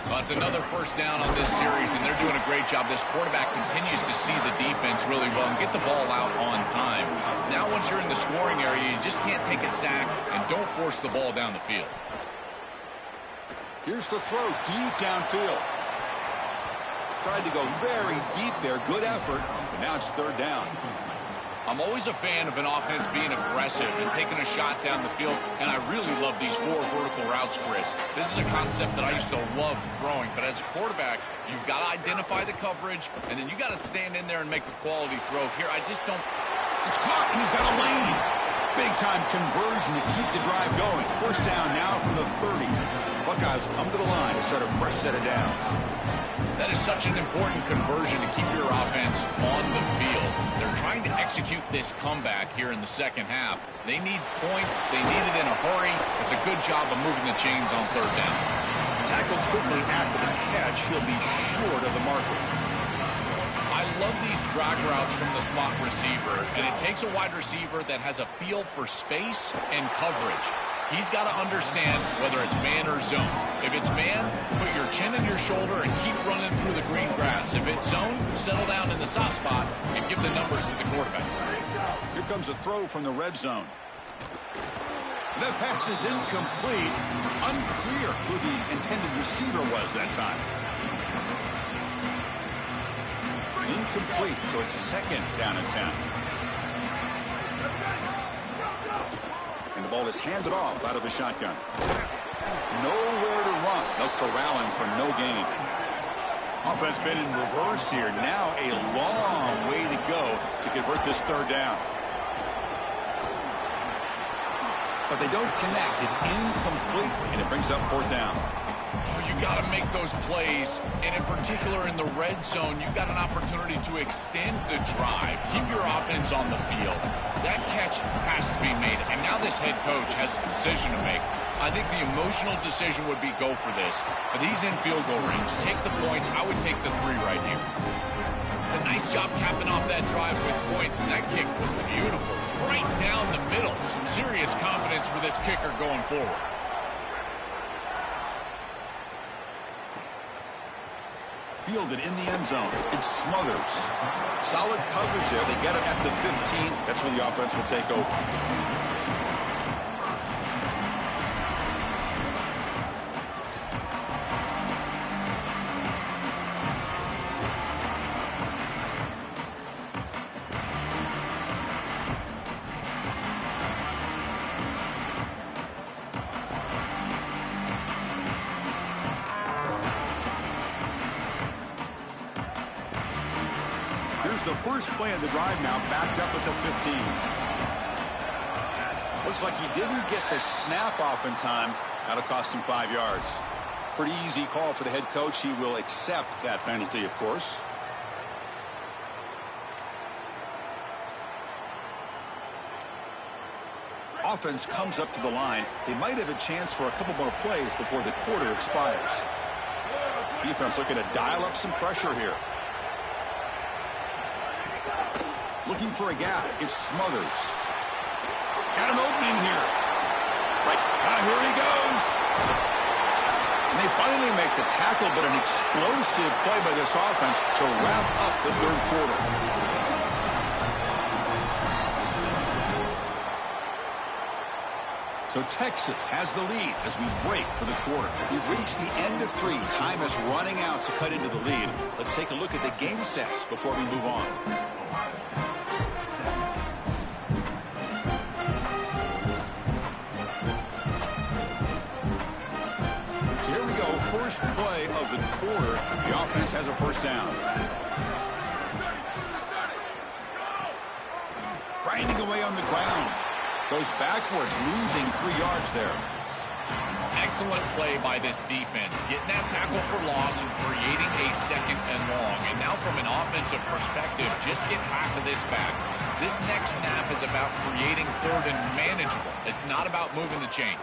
Speaker 3: Well, it's another first down on this series, and they're doing a great job. This quarterback continues to see the defense really well and get the ball out on time. Now, once you're in the scoring area, you just can't take a sack and don't force the ball down the field.
Speaker 1: Here's the throw deep downfield. Tried to go very deep there. Good effort, but now it's third down.
Speaker 3: I'm always a fan of an offense being aggressive and taking a shot down the field, and I really love these 4 vertical routes, Chris. This is a concept that I used to love throwing, but as a quarterback, you've got to identify the coverage, and then you got to stand in there and make a quality throw. Here, I just don't...
Speaker 1: It's caught, and he's got a lane. Big-time conversion to keep the drive going. First down now from the 30. Buckeyes come to the line to start a fresh set of downs.
Speaker 3: That is such an important conversion to keep your offense on the field. They're trying to execute this comeback here in the second half. They need points. They need it in a hurry. It's a good job of moving the chains on third down.
Speaker 1: Tackled quickly after the catch. He'll be short of the marker.
Speaker 3: I love these drag routes from the slot receiver, and it takes a wide receiver that has a feel for space and coverage. He's got to understand whether it's man or zone. If it's man, put your chin in your shoulder and keep running through the green grass. If it's zone, settle down in the soft spot and give the numbers to the quarterback.
Speaker 1: Here comes a throw from the red zone. That pass is incomplete. Unclear who the intended receiver was that time. Incomplete, so it's second down and 10. And the ball is handed off out of the shotgun. Nowhere to run. They'll corral him for no gain. Offense been in reverse here. Now a long way to go to convert this third down. But they don't connect. It's incomplete, and it brings up fourth down.
Speaker 3: You got to make those plays, and in particular in the red zone, you've got an opportunity to extend the drive. Keep your offense on the field. That catch has to be made, and now this head coach has a decision to make. I think the emotional decision would be go for this. But he's in field goal range. Take the points. I would take the 3 right here. It's a nice job capping off that drive with points, and that kick was beautiful. Right down the middle. Some serious confidence for this kicker going forward.
Speaker 1: Fielded in the end zone. It's Smothers. Solid coverage there. They get it at the 15. That's where the offense will take over. Here's the first play of the drive now, backed up at the 15. Looks like he didn't get the snap off in time. That'll cost him 5 yards. Pretty easy call for the head coach. He will accept that penalty, of course. Offense comes up to the line. They might have a chance for a couple more plays before the quarter expires. Defense looking to dial up some pressure here. Looking for a gap. It's Smothers. Got an opening here. Right. Here he goes. And they finally make the tackle, but an explosive play by this offense to wrap up the third quarter. So Texas has the lead as we break for the quarter. We've reached the end of 3. Time is running out to cut into the lead. Let's take a look at the game sets before we move on. So here we go. First play of the quarter. The offense has a first down. Grinding away on the ground. Goes backwards, losing 3 yards there.
Speaker 3: Excellent play by this defense, getting that tackle for loss and creating a second and long. And now from an offensive perspective, just get half of this back. This next snap is about creating third and manageable. It's not about moving the chains.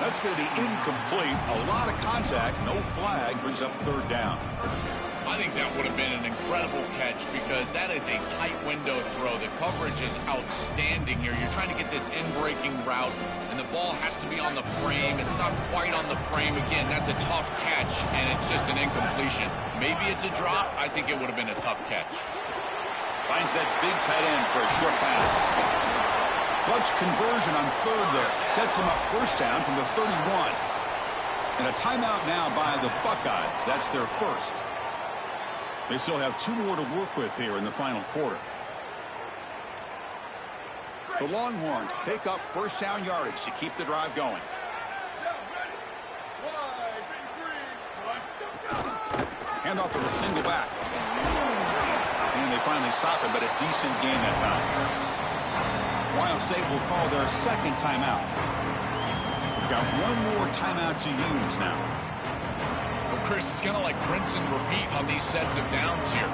Speaker 1: That's going to be incomplete. A lot of contact, no flag, brings up third down.
Speaker 3: I think that would have been an incredible catch because that is a tight window throw. The coverage is outstanding here. You're trying to get this in-breaking route, and the ball has to be on the frame. It's not quite on the frame. Again, that's a tough catch, and it's just an incompletion. Maybe it's a drop. I think it would have been a tough catch.
Speaker 1: Finds that big tight end for a short pass. Clutch conversion on third there. Sets him up first down from the 31. And a timeout now by the Buckeyes. That's their first. They still have 2 more to work with here in the final quarter. The Longhorns pick up first down yardage to keep the drive going. Handoff for the single back. And they finally stop it, but a decent gain that time. Ohio State will call their second timeout. We've got 1 more timeout to use now.
Speaker 3: Chris, it's kind of like rinse and repeat on these sets of downs here.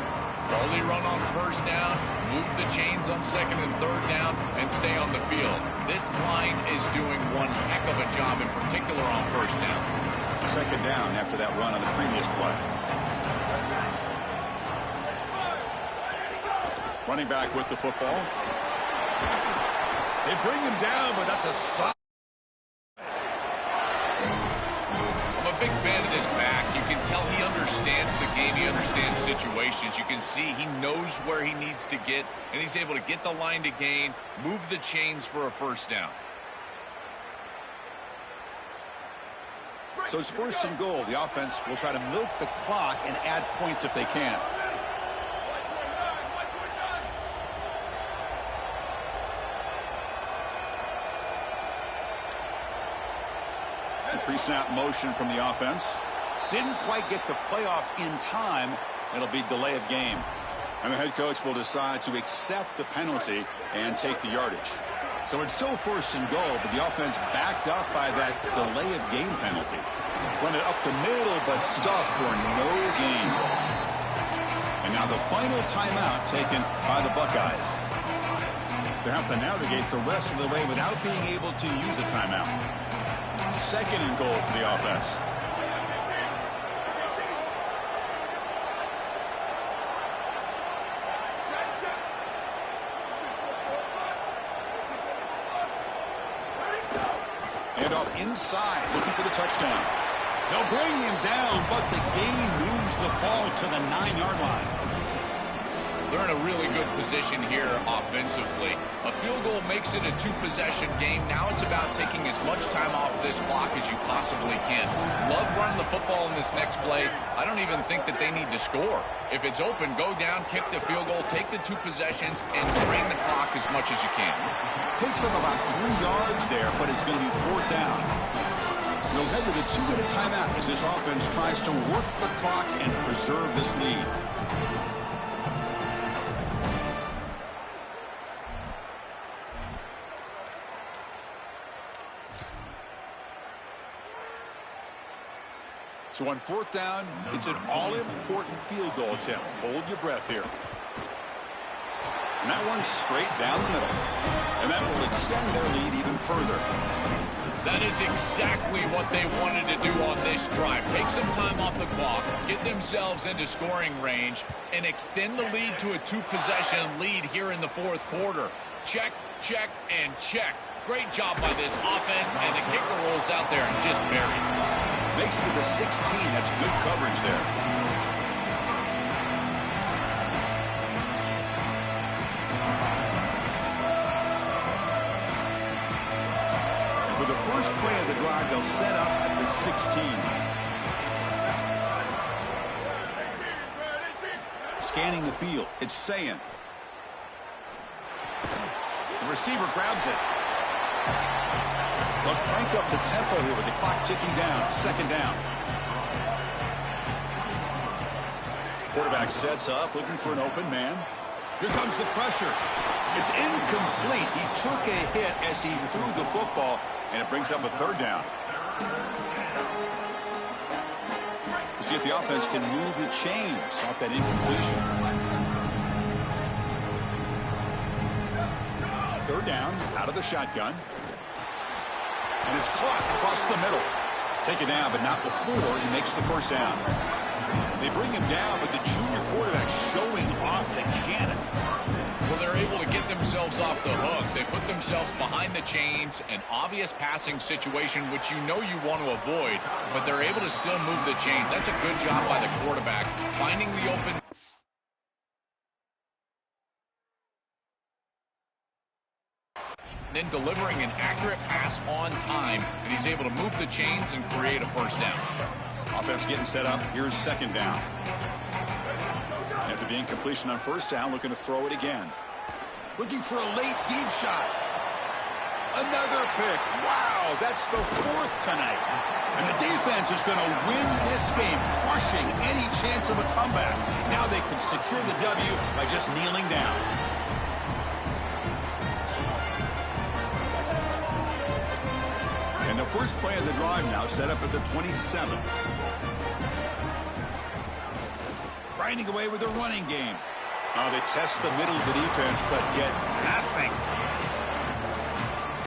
Speaker 3: Foley run on first down, move the chains on second and third down, and stay on the field. This line is doing one heck of a job, in particular on first down.
Speaker 1: Second down after that run on the previous play. Running back with the football. They bring him down, but that's a solid.
Speaker 3: Big fan of this back. You can tell he understands the game. He understands situations. You can see he knows where he needs to get, and he's able to get the line to gain, move the chains for a first down.
Speaker 1: So it's first and goal. The offense will try to milk the clock and add points if they can. Pre-snap motion from the offense. Didn't quite get the playoff in time. It'll be delay of game. And the head coach will decide to accept the penalty and take the yardage. So it's still first and goal, but the offense backed up by that delay of game penalty. Run it up the middle, but stuffed for no gain. And now the final timeout taken by the Buckeyes. They have to navigate the rest of the way without being able to use a timeout. Second and goal for the offense. And off inside, looking for the touchdown. They'll bring him down, but the gain moves the ball to the 9-yard line.
Speaker 3: They're in a really good position here offensively. A field goal makes it a 2-possession game. Now it's about taking as much time off this clock as you possibly can. Love running the football in this next play. I don't even think that they need to score. If it's open, go down, kick the field goal, take the 2 possessions, and drain the clock as much as you can.
Speaker 1: Picks up about 3 yards there, but it's going to be 4th down. They'll head to the 2-minute timeout as this offense tries to work the clock and preserve this lead. So on 4th down, it's an all-important field goal attempt. Hold your breath here. And that one's straight down the middle. And that will extend their lead even further.
Speaker 3: That is exactly what they wanted to do on this drive. Take some time off the clock, get themselves into scoring range, and extend the lead to a 2-possession lead here in the 4th quarter. Check, check, and check. Great job by this offense, and the kicker rolls out there and just buries it.
Speaker 1: Makes it to the 16. That's good coverage there. And for the first play of the drive, they'll set up at the 16. Scanning the field. It's Sayin. The receiver grabs it. They'll crank up the tempo here with the clock ticking down. Second down. Quarterback sets up, looking for an open man. Here comes the pressure. It's incomplete. He took a hit as he threw the football, and it brings up a third down. We'll see if the offense can move the chains off that incompletion. Third down, out of the shotgun. And it's caught across the middle. Take it down, but not before he makes the first down. They bring him down, but the junior quarterback showing off the cannon.
Speaker 3: Well, they're able to get themselves off the hook. They put themselves behind the chains, an obvious passing situation, which you know you want to avoid, but they're able to still move the chains. That's a good job by the quarterback, finding the open. Then delivering an accurate pass on time, and he's able to move the chains and create a first down.
Speaker 1: Offense getting set up. Here's second down. After the incompletion on first down, looking to throw it again. Looking for a late deep shot. Another pick. Wow, that's the fourth tonight. And the defense is going to win this game, crushing any chance of a comeback. Now they can secure the W by just kneeling down. And the first play of the drive now set up at the 27. Grinding away with a running game. They test the middle of the defense, but get nothing.